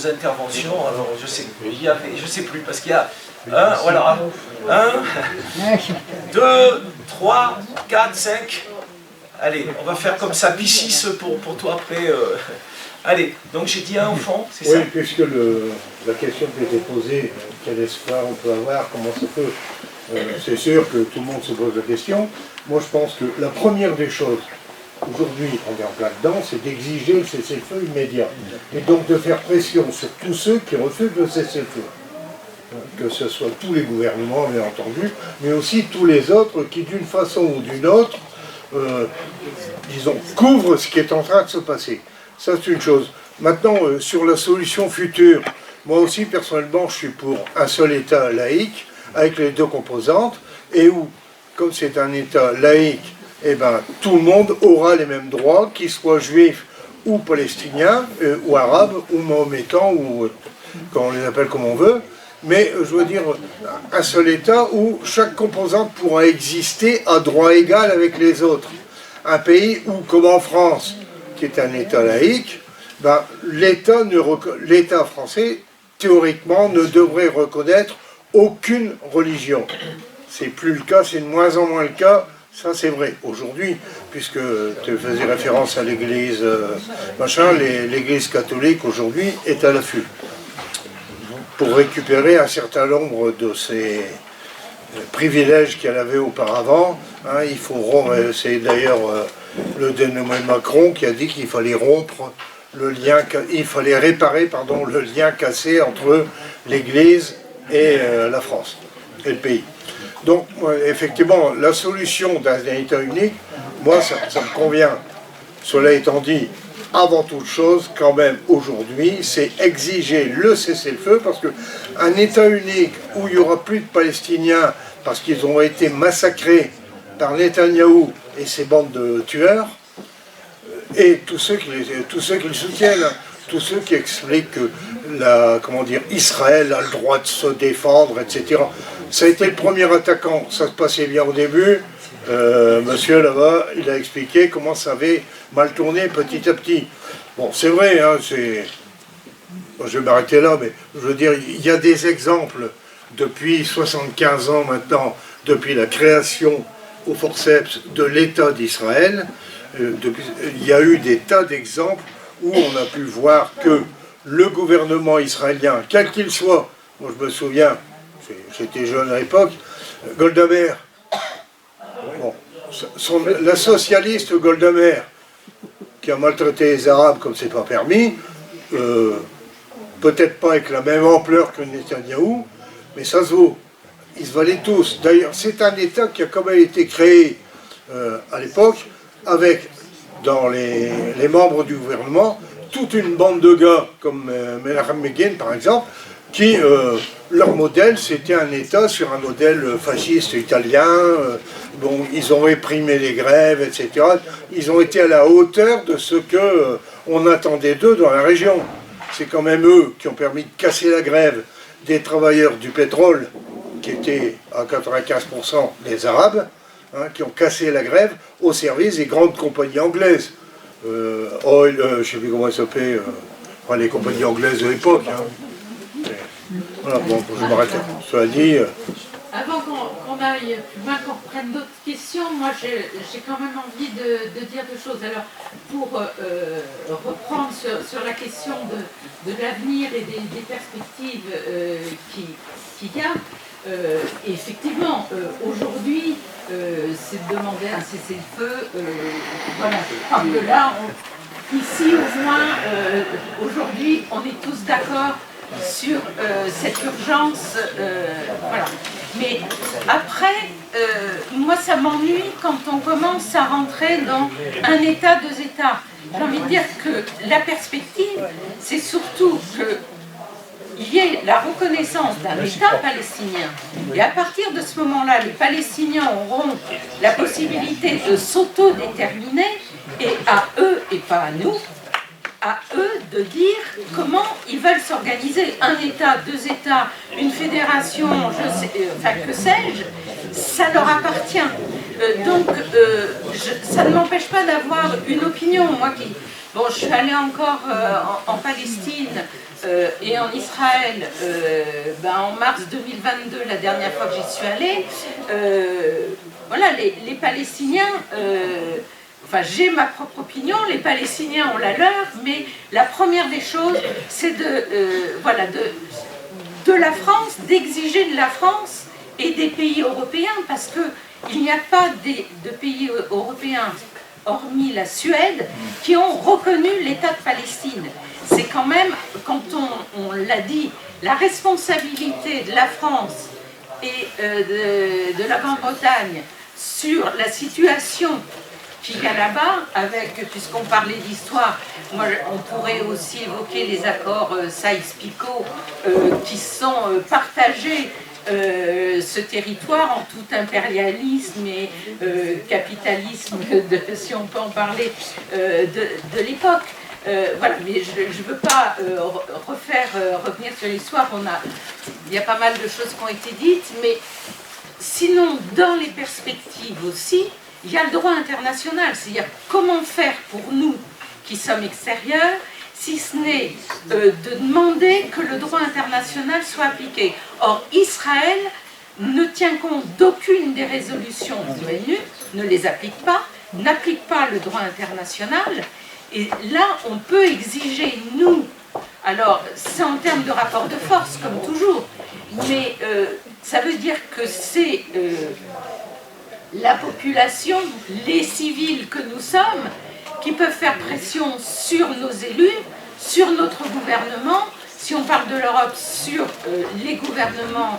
interventions, alors je sais plus, parce qu'il y a 1, 2, 3, 4, 5, allez, on va faire comme ça, puis 6 pour toi après. Allez, donc j'ai dit un au fond, c'est ça? Oui, puisque la question qui a été posée, quel espoir on peut avoir, comment ça peut... c'est sûr que tout le monde se pose la question. Moi je pense que la première des choses, aujourd'hui on est en plein dedans, c'est d'exiger le cessez-le-feu immédiat. Et donc de faire pression sur tous ceux qui refusent le cessez-le-feu. Que ce soit tous les gouvernements, bien entendu, mais aussi tous les autres qui d'une façon ou d'une autre, disons, couvrent ce qui est en train de se passer. Ça, c'est une chose. Maintenant, sur la solution future, moi aussi, personnellement, je suis pour un seul État laïque, avec les deux composantes, et où, comme c'est un État laïque, eh ben, tout le monde aura les mêmes droits, qu'ils soient juifs ou palestiniens, ou arabes, ou mahométans, ou quand on les appelle comme on veut, mais, je veux dire, un seul État où chaque composante pourra exister à droit égal avec les autres. Un pays où, comme en France, qui est un État laïque, ben, l'État français, théoriquement, ne devrait reconnaître aucune religion. C'est plus le cas, c'est de moins en moins le cas, ça c'est vrai. Aujourd'hui, puisque tu faisais référence à l'Église l'Église catholique aujourd'hui est à l'affût. Pour récupérer un certain nombre de ces privilèges qu'elle avait auparavant, hein, il faut rompre, c'est d'ailleurs le dénommé Macron qui a dit qu'il fallait rompre le lien, il fallait réparer le lien cassé entre l'Église et la France, et le pays. Donc, effectivement, la solution d'un État unique, moi, ça me convient. Cela étant dit, avant toute chose, quand même, aujourd'hui, c'est exiger le cessez-le-feu, parce qu'un État unique où il n'y aura plus de Palestiniens, parce qu'ils ont été massacrés par Netanyahou et ses bandes de tueurs, et tous ceux qui le soutiennent, tous ceux qui expliquent que Israël a le droit de se défendre, etc. Ça a été le premier attaquant, ça se passait bien au début. Monsieur là-bas, il a expliqué comment ça avait mal tourné petit à petit. Bon, c'est vrai, hein, je vais m'arrêter là, mais je veux dire, il y a des exemples depuis 75 ans maintenant, depuis la création au forceps de l'État d'Israël. Il y a eu des tas d'exemples où on a pu voir que le gouvernement israélien, quel qu'il soit, moi je me souviens, j'étais jeune à l'époque, Golda Meir, bon, la socialiste Golda Meir, qui a maltraité les Arabes comme c'est pas permis, peut-être pas avec la même ampleur que Netanyahou, mais ça se vaut. Ils se valaient tous. D'ailleurs, c'est un État qui a quand même été créé à l'époque, avec, dans les membres du gouvernement, toute une bande de gars, comme Menachem Begin par exemple, qui, leur modèle, c'était un État sur un modèle fasciste italien. Bon, ils ont réprimé les grèves, etc. Ils ont été à la hauteur de ce qu'on attendait d'eux dans la région. C'est quand même eux qui ont permis de casser la grève des travailleurs du pétrole, qui étaient à 95% des Arabes, hein, qui ont cassé la grève au service des grandes compagnies anglaises. Oil, je ne sais plus comment elles s'appelaient, les compagnies anglaises de l'époque. Hein. Voilà, bon, je m'arrête là. Cela dit... Avant qu'on aille plus loin, qu'on reprenne d'autres questions, moi j'ai quand même envie de dire deux choses. Alors, pour reprendre sur la question de l'avenir et des perspectives qu'il y a, effectivement, aujourd'hui, c'est de demander un cessez-le-feu. Voilà, parce que là, ici au moins, aujourd'hui, on est tous d'accord sur cette urgence, voilà. Mais après, moi ça m'ennuie quand on commence à rentrer dans un État, deux États. J'ai envie de dire que la perspective, c'est surtout qu'il y ait la reconnaissance d'un État palestinien. Et à partir de ce moment-là, les Palestiniens auront la possibilité de s'autodéterminer, et à eux et pas à nous, à eux de dire comment ils veulent s'organiser. Un État, deux États, une fédération, que sais-je, ça leur appartient. Donc, ça ne m'empêche pas d'avoir une opinion. Moi je suis allée encore en Palestine et en Israël en mars 2022, la dernière fois que j'y suis allée. Voilà, les Palestiniens... Enfin, j'ai ma propre opinion, les Palestiniens ont la leur, mais la première des choses, c'est de la France, d'exiger de la France et des pays européens, parce qu'il n'y a pas de pays européens, hormis la Suède, qui ont reconnu l'État de Palestine. C'est quand même, quand on l'a dit, la responsabilité de la France et de la Grande-Bretagne sur la situation qu'il y a là-bas, puisqu'on parlait d'histoire, on pourrait aussi évoquer les accords Sykes-Picot qui sont partagés ce territoire en tout impérialisme et capitalisme, si on peut en parler, de l'époque. Voilà, mais je ne veux pas revenir sur l'histoire, il y a pas mal de choses qui ont été dites, mais sinon, dans les perspectives aussi, il y a le droit international, c'est-à-dire comment faire pour nous qui sommes extérieurs, si ce n'est de demander que le droit international soit appliqué. Or, Israël ne tient compte d'aucune des résolutions de l'ONU, ne les applique pas, n'applique pas le droit international, et là, on peut exiger, nous, alors c'est en termes de rapport de force, comme toujours, mais ça veut dire que c'est... la population, les civils que nous sommes, qui peuvent faire pression sur nos élus, sur notre gouvernement, si on parle de l'Europe, sur les gouvernements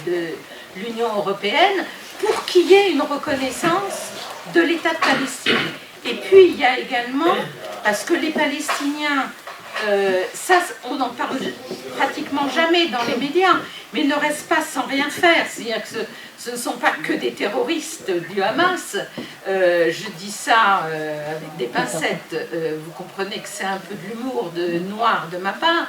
de l'Union européenne, pour qu'il y ait une reconnaissance de l'État de Palestine. Et puis il y a également, parce que les Palestiniens, ça on n'en parle pratiquement jamais dans les médias, mais ne restent pas sans rien faire. C'est-à-dire que ce ne sont pas que des terroristes du Hamas. Je dis ça avec des pincettes. Vous comprenez que c'est un peu de l'humour noir de ma part.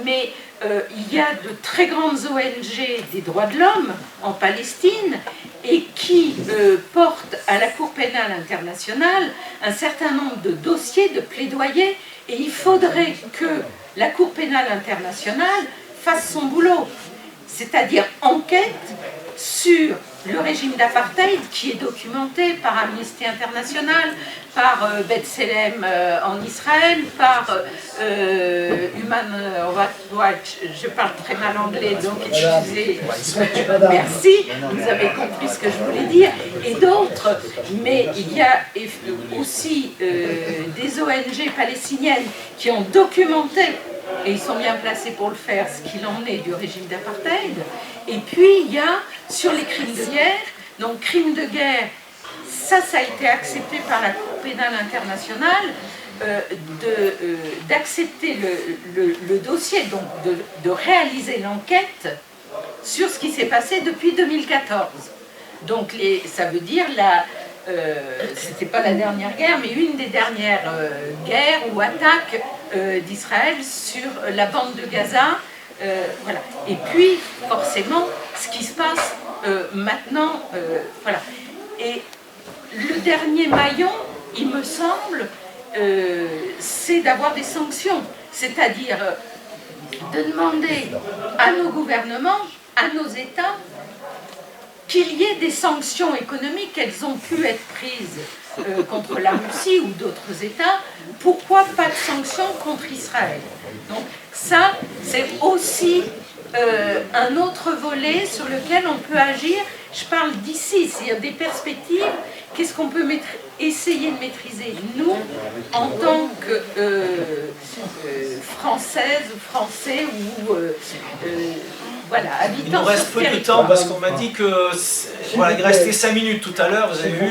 Mais il y a de très grandes ONG des droits de l'homme en Palestine et qui portent à la Cour pénale internationale un certain nombre de dossiers, de plaidoyers. Et il faudrait que la Cour pénale internationale fasse son boulot, c'est-à-dire enquête sur le régime d'apartheid qui est documenté par Amnesty International, par B'Tselem en Israël, par Human Rights Watch. Je parle très mal anglais, donc excusez. Merci, vous avez compris ce que je voulais dire. Et d'autres, mais il y a aussi des ONG palestiniennes qui ont documenté, et ils sont bien placés pour le faire, ce qu'il en est du régime d'apartheid. Et puis il y a sur les crimes de guerre, donc crimes de guerre, ça a été accepté par la Cour pénale internationale, d'accepter le dossier, donc de réaliser l'enquête sur ce qui s'est passé depuis 2014. Donc ça veut dire c'était pas la dernière guerre, mais une des dernières guerres ou attaques d'Israël sur la bande de Gaza. Voilà. Et puis, forcément, ce qui se passe maintenant, voilà. Et le dernier maillon, il me semble, c'est d'avoir des sanctions, c'est-à-dire de demander à nos gouvernements, à nos États, qu'il y ait des sanctions économiques. Elles ont pu être prises contre la Russie ou d'autres États. Pourquoi pas de sanctions contre Israël? Donc ça, c'est aussi un autre volet sur lequel on peut agir. Je parle d'ici, c'est-à-dire des perspectives. Qu'est-ce qu'on peut essayer de maîtriser, nous, en tant que Françaises ou Français ou voilà, habitants. Il nous reste peu de temps parce qu'on m'a dit que voilà, il restait 5 minutes tout à l'heure, vous avez vu.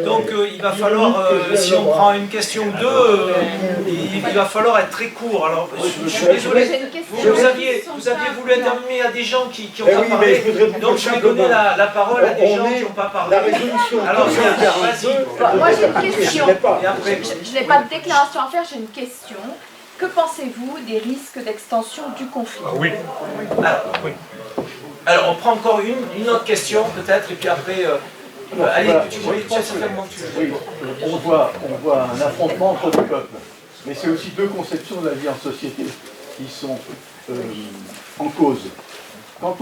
Donc il va falloir, si on prend une question ou deux, il va falloir être très court. Alors je suis désolé, vous aviez voulu intervenir à des gens qui n'ont pas parlé, donc je vais donner la parole à des gens qui n'ont pas parlé. Alors vas-y. Moi j'ai une question. Je n'ai pas de déclaration à faire, j'ai une question. Que pensez-vous des risques d'extension du conflit? Oui. Alors, on prend encore une autre question, peut-être, et puis après... allez, tu as certainement... Oui, on voit un affrontement entre deux peuples. Mais c'est aussi deux conceptions de la vie en société qui sont en cause. Quand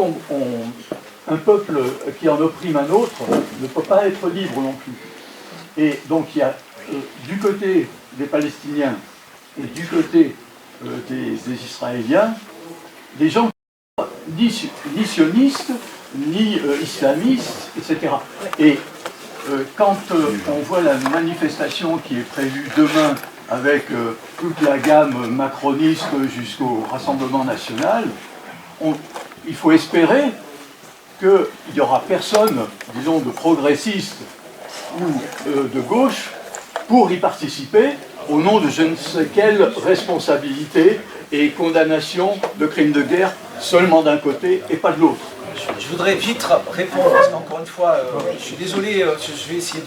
un peuple qui en opprime un autre ne peut pas être libre non plus. Et donc, il y a du côté des Palestiniens et du côté des Israéliens, des gens ni sionistes, ni islamistes, etc. Et quand on voit la manifestation qui est prévue demain avec toute la gamme macroniste jusqu'au Rassemblement national, il faut espérer qu'il n'y aura personne, disons, de progressiste ou de gauche pour y participer au nom de je ne sais quelle responsabilité et condamnation de crimes de guerre seulement d'un côté et pas de l'autre. Je voudrais vite répondre, parce qu'encore une fois, je suis désolé, je vais essayer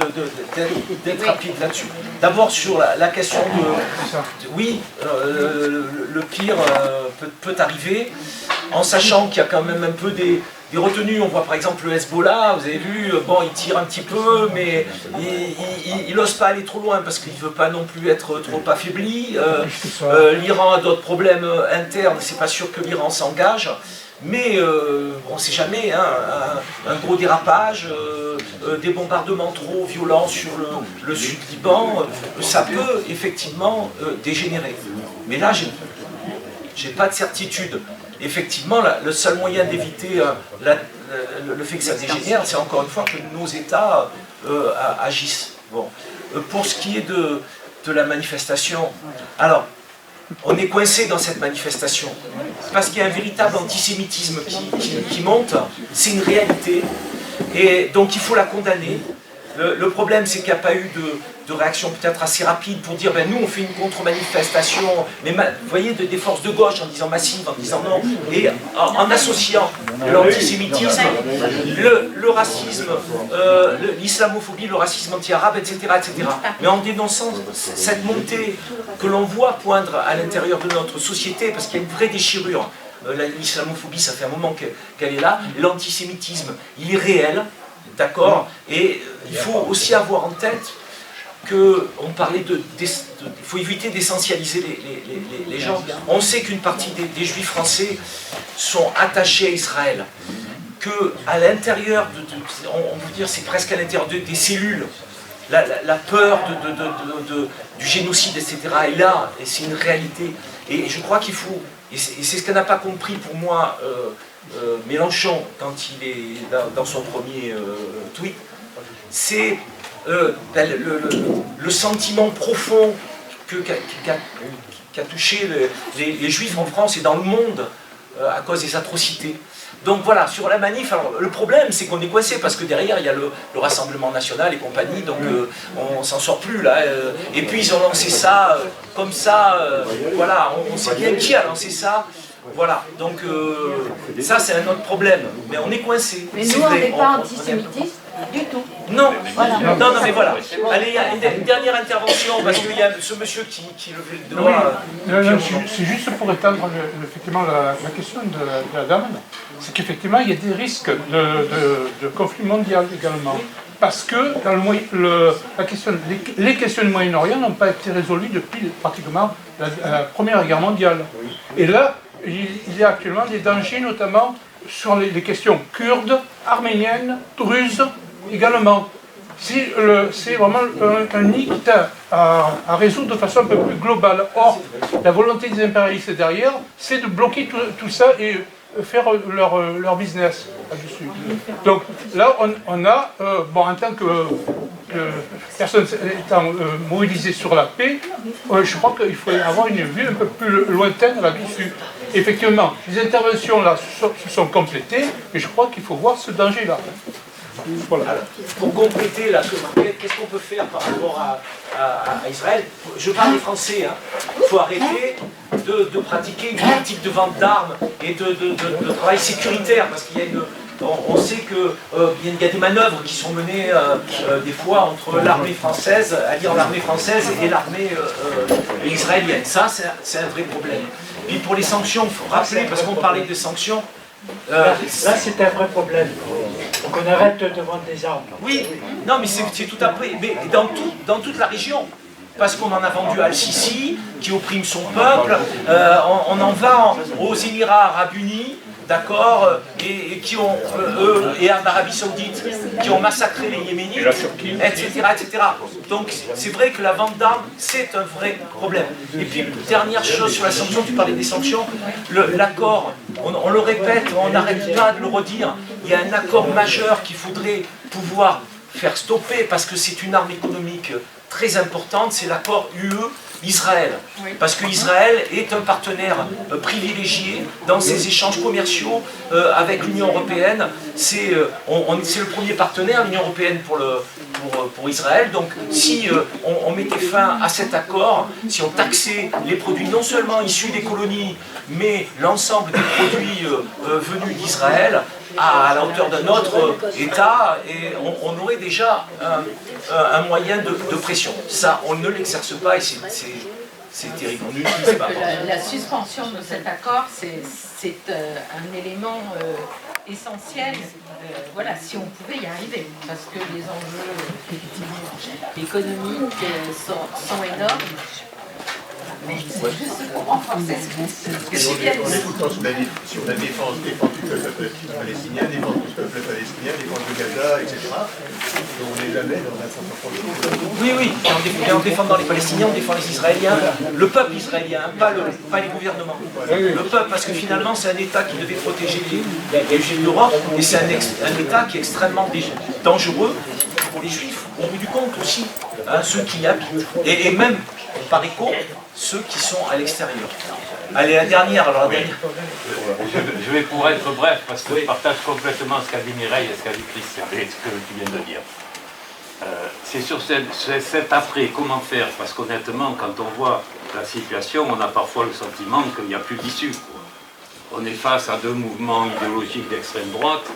d'être rapide là-dessus. D'abord sur la question de... Oui, le pire peut arriver, en sachant qu'il y a quand même un peu des retenues. On voit par exemple le Hezbollah, vous avez vu, bon, il tire un petit peu, mais il n'ose pas aller trop loin parce qu'il ne veut pas non plus être trop affaibli. L'Iran a d'autres problèmes internes, c'est pas sûr que l'Iran s'engage. Mais on ne sait jamais, hein, un gros dérapage, des bombardements trop violents sur le sud Liban, ça peut effectivement dégénérer. Mais là, j'ai pas de certitude. Effectivement, le seul moyen d'éviter le fait que ça dégénère, c'est encore une fois que nos États agissent. Bon. Pour ce qui est de la manifestation, alors, on est coincé dans cette manifestation parce qu'il y a un véritable antisémitisme qui monte, c'est une réalité, et donc il faut la condamner. Le problème, c'est qu'il n'y a pas eu de réaction peut-être assez rapide pour dire, ben nous on fait une contre-manifestation, mais vous voyez, des forces de gauche en disant massive, en disant non, et en associant l'antisémitisme, le racisme, l'islamophobie, le racisme anti-arabe, etc., etc. Mais en dénonçant cette montée que l'on voit poindre à l'intérieur de notre société, parce qu'il y a une vraie déchirure. L'islamophobie, ça fait un moment qu'elle est là. L'antisémitisme, il est réel, d'accord. Et il faut aussi avoir en tête qu'on parlait il faut éviter d'essentialiser les gens. On sait qu'une partie des juifs français sont attachés à Israël. Qu'à l'intérieur, on peut dire c'est presque à l'intérieur des cellules, la peur du génocide, etc. est là, et c'est une réalité. Et je crois qu'il faut, et c'est ce qu'on n'a pas compris pour moi, Mélenchon, quand il est dans son premier tweet, c'est le sentiment profond qu'a touché les Juifs en France et dans le monde à cause des atrocités. Donc voilà, sur la manif, alors le problème c'est qu'on est coincé parce que derrière il y a le Rassemblement National et compagnie, donc on s'en sort plus là. Et puis ils ont lancé ça comme ça, voilà, on sait bien qui a lancé ça. Voilà, donc ça c'est un autre problème, mais on est coincé. Mais nous on n'est pas antisémitistes du tout. Non, voilà. non, mais voilà. Allez, il y a une dernière intervention, parce qu'il y a ce monsieur qui levait le doigt. C'est juste pour étendre effectivement la question de la dame, c'est qu'effectivement il y a des risques de conflit mondial également. Parce que dans les questions du Moyen-Orient n'ont pas été résolues depuis pratiquement la Première Guerre mondiale. Et là, il y a actuellement des dangers, notamment sur les questions kurdes, arméniennes, druzes également. C'est vraiment un nid qui est à résoudre de façon un peu plus globale. Or, la volonté des impérialistes derrière, c'est de bloquer tout ça et faire leur business là-dessus. Donc là, on a, en tant que personne étant mobilisée sur la paix, je crois qu'il faut avoir une vue un peu plus lointaine là-dessus. Effectivement, les interventions là se sont complétées, mais je crois qu'il faut voir ce danger-là. Voilà. Alors, pour compléter, qu'est-ce qu'on peut faire par rapport à Israël? Je parle des Français, hein. Il faut arrêter de pratiquer une politique de vente d'armes et de travail sécuritaire, parce qu'il y a on sait qu'il y a des manœuvres qui sont menées des fois entre l'armée française, à dire l'armée française et l'armée israélienne. Ça, c'est un vrai problème. Puis pour les sanctions, il faut rappeler, parce qu'on parlait de sanctions, là c'est un vrai problème. Donc on arrête de vendre des armes. Oui, non mais c'est tout après, mais dans toute la région. Parce qu'on en a vendu à Al-Sisi, qui opprime son peuple, on en vend aux Émirats Arabes Unis, d'accord, et qui ont, et en Arabie Saoudite, qui ont massacré les Yéménites, etc., etc. Donc c'est vrai que la vente d'armes, c'est un vrai problème. Et puis, dernière chose sur la sanction, tu parlais des sanctions, l'accord, on le répète, on n'arrête pas de le redire, il y a un accord majeur qu'il faudrait pouvoir faire stopper, parce que c'est une arme économique très importante, c'est l'accord UE-Israël. Parce que Israël est un partenaire privilégié dans ses échanges commerciaux avec l'Union européenne. C'est le premier partenaire, l'Union européenne, pour Israël. Donc si on mettait fin à cet accord, si on taxait les produits non seulement issus des colonies, mais l'ensemble des produits venus d'Israël, à la hauteur d'un autre État, et on aurait déjà un moyen de pression. Ça, on ne l'exerce pas et c'est terrible, on n'utilise pas. La suspension de cet accord, c'est un élément essentiel. Voilà, si on pouvait y arriver, parce que les enjeux économiques sont énormes. Mais c'est juste pour renforcer ce que j'ai bien dit. On est tout le temps sur la défense du peuple palestinien, défense du peuple palestinien, défense de Gaza, etc. Et on n'est jamais dans la contre-offensive. Oui, et en défendant les Palestiniens, on défend les Israéliens, le peuple israélien, pas les gouvernements. Le peuple, parce que finalement, c'est un État qui devait protéger les Juifs d'Europe, et c'est un État qui est extrêmement dangereux pour les Juifs, au bout du compte aussi, hein, ceux qui y habitent. Et même, par écho, ceux qui sont à l'extérieur. Allez, la dernière, alors la dernière. Je vais pour être bref, parce que je partage complètement ce qu'a dit Mireille et ce qu'a dit Christian, et ce que tu viens de dire. C'est sur cet après, comment faire? Parce qu'honnêtement, quand on voit la situation, on a parfois le sentiment qu'il n'y a plus d'issue. On est face à deux mouvements idéologiques d'extrême droite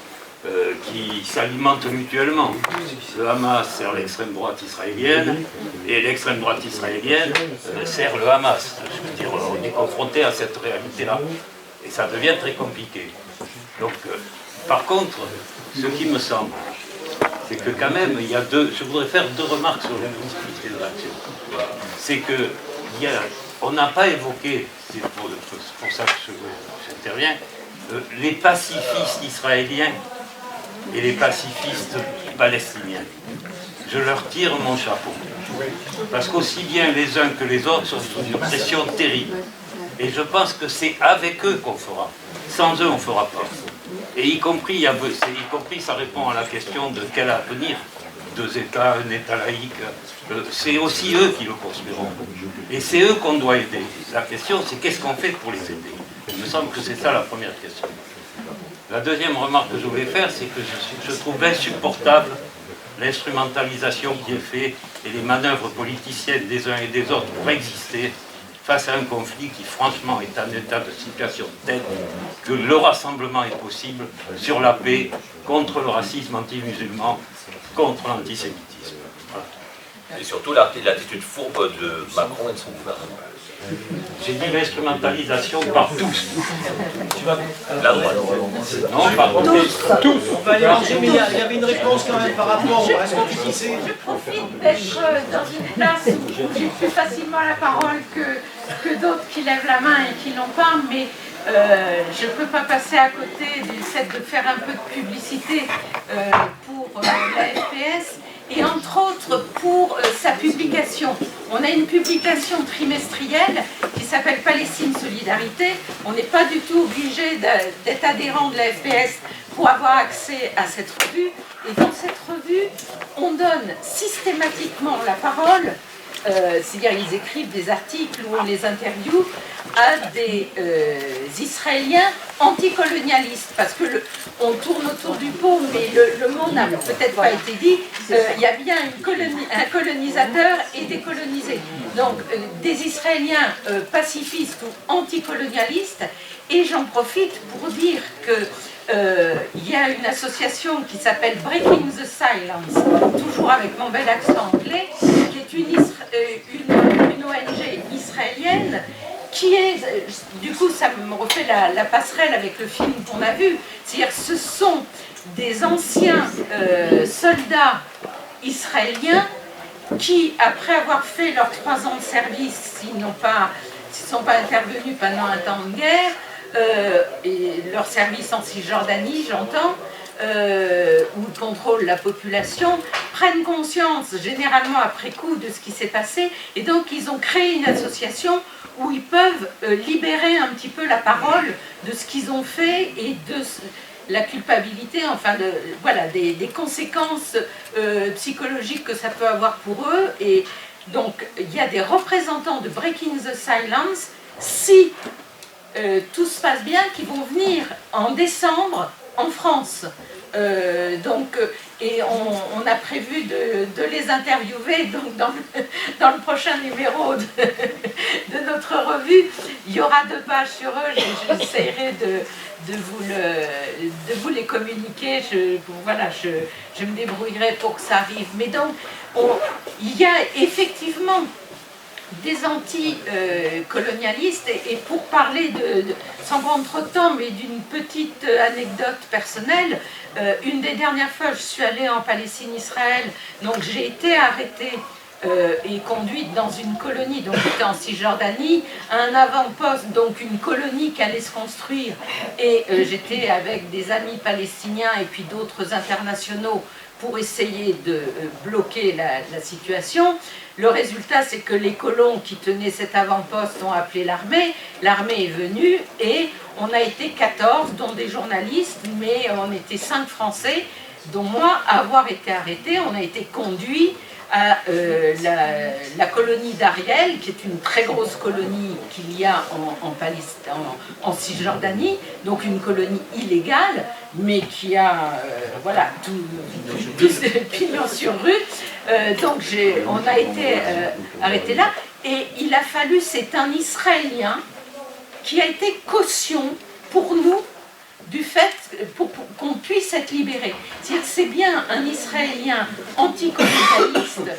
qui s'alimentent mutuellement. Le Hamas sert l'extrême droite israélienne et l'extrême droite israélienne sert le Hamas. Je veux dire, on est confronté à cette réalité-là et ça devient très compliqué. Donc, par contre, ce qui me semble, c'est que quand même, il y a je voudrais faire deux remarques sur la possibilité de l'action. C'est que on n'a pas évoqué, c'est pour ça que j'interviens, les pacifistes israéliens et les pacifistes palestiniens. Je leur tire mon chapeau. Parce qu'aussi bien les uns que les autres sont sous une pression terrible. Et je pense que c'est avec eux qu'on fera. Sans eux, on ne fera pas. Et y compris, ça répond à la question de quel avenir, deux États, un État laïque, c'est aussi eux qui le construiront. Et c'est eux qu'on doit aider. La question, c'est qu'est-ce qu'on fait pour les aider? Il me semble que c'est ça la première question. La deuxième remarque que je voulais faire, c'est que je trouve insupportable l'instrumentalisation qui est faite et les manœuvres politiciennes des uns et des autres pour exister face à un conflit qui franchement est un état de situation tel que le rassemblement est possible sur la paix, contre le racisme anti-musulman, contre l'antisémitisme. Voilà. Et surtout l'attitude fourbe de Macron et de son gouvernement. J'ai dit l'instrumentalisation par tous. La droite. Non, par tous. On va aller manger, mais il y avait une réponse quand même par rapport à ce que tu disais. Je profite d'être dans une place où j'ai plus facilement la parole que d'autres qui lèvent la main et qui n'ont pas, mais je ne peux pas passer à côté du fait de faire un peu de publicité pour la FPS. Et entre autres pour sa publication. On a une publication trimestrielle qui s'appelle Palestine Solidarité. On n'est pas du tout obligé d'être adhérent de la FPS pour avoir accès à cette revue. Et dans cette revue, on donne systématiquement la parole, c'est-à-dire ils écrivent des articles où on les interviewe, à des Israéliens anticolonialistes, parce que on tourne autour du pot, mais le mot n'a peut-être pas été dit. Il y a bien un colonisateur et des colonisés. Donc des Israéliens pacifistes ou anticolonialistes. Et j'en profite pour dire que il y a une association qui s'appelle Breaking the Silence, toujours avec mon bel accent anglais, qui est une ONG israélienne qui est, du coup ça me refait la passerelle avec le film qu'on a vu, c'est-à-dire ce sont des anciens soldats israéliens qui, après avoir fait leurs 3 ans de service, s'ils ne sont pas intervenus pendant un temps de guerre, et leur service en Cisjordanie, j'entends, où contrôlent la population, prennent conscience, généralement après coup, de ce qui s'est passé, et donc ils ont créé une association où ils peuvent libérer un petit peu la parole de ce qu'ils ont fait et de la culpabilité, enfin voilà, des conséquences psychologiques que ça peut avoir pour eux. Et donc il y a des représentants de Breaking the Silence, si tout se passe bien, qui vont venir en décembre en France. Et on a prévu de les interviewer donc dans le prochain numéro de notre revue. Il y aura 2 pages sur eux, j'essaierai de vous les communiquer. Je me débrouillerai pour que ça arrive. Mais donc, il y a effectivement des anti-colonialistes, et pour parler sans prendre trop de temps, mais d'une petite anecdote personnelle, une des dernières fois je suis allée en Palestine-Israël, donc j'ai été arrêtée et conduite dans une colonie, donc j'étais en Cisjordanie, à un avant-poste, donc une colonie qui allait se construire, et j'étais avec des amis palestiniens et puis d'autres internationaux pour essayer de bloquer la situation. Le résultat, c'est que les colons qui tenaient cet avant-poste ont appelé l'armée. L'armée est venue et on a été 14, dont des journalistes, mais on était 5 Français, dont moi, à avoir été arrêté. On a été conduits à la colonie d'Ariel, qui est une très grosse colonie qu'il y a en Cisjordanie, donc une colonie illégale, mais qui a voilà, tout pignon sur rue. Donc on a été arrêté là. Et il a fallu, c'est un Israélien qui a été caution pour nous du fait qu'on puisse être libéré. C'est-à-dire que c'est bien un Israélien anticolonialiste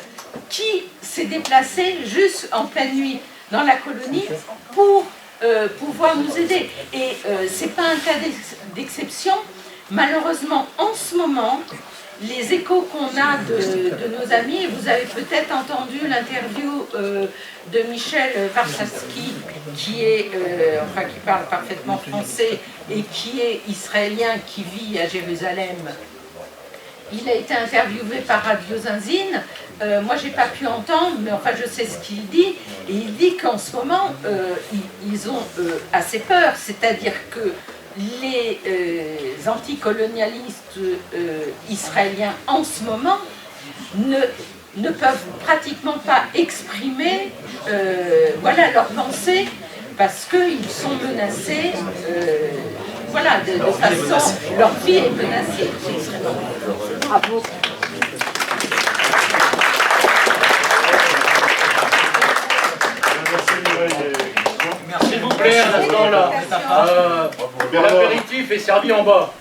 qui s'est déplacé juste en pleine nuit dans la colonie pour pouvoir nous aider. Et c'est pas un cas d'exception. Malheureusement, en ce moment, les échos qu'on a de nos amis, et vous avez peut-être entendu l'interview de Michel Warshawski, qui parle parfaitement français et qui est israélien, qui vit à Jérusalem. Il a été interviewé par Radio Zinzine. Moi, j'ai pas pu entendre, mais enfin, je sais ce qu'il dit. Et il dit qu'en ce moment, ils ont assez peur, c'est-à-dire que les anticolonialistes israéliens en ce moment ne peuvent pratiquement pas exprimer leurs pensées parce qu'ils sont menacés, de façon, leur vie est menacée. Bravo. S'il vous plaît, à l'instant là, l'apéritif est servi en bas.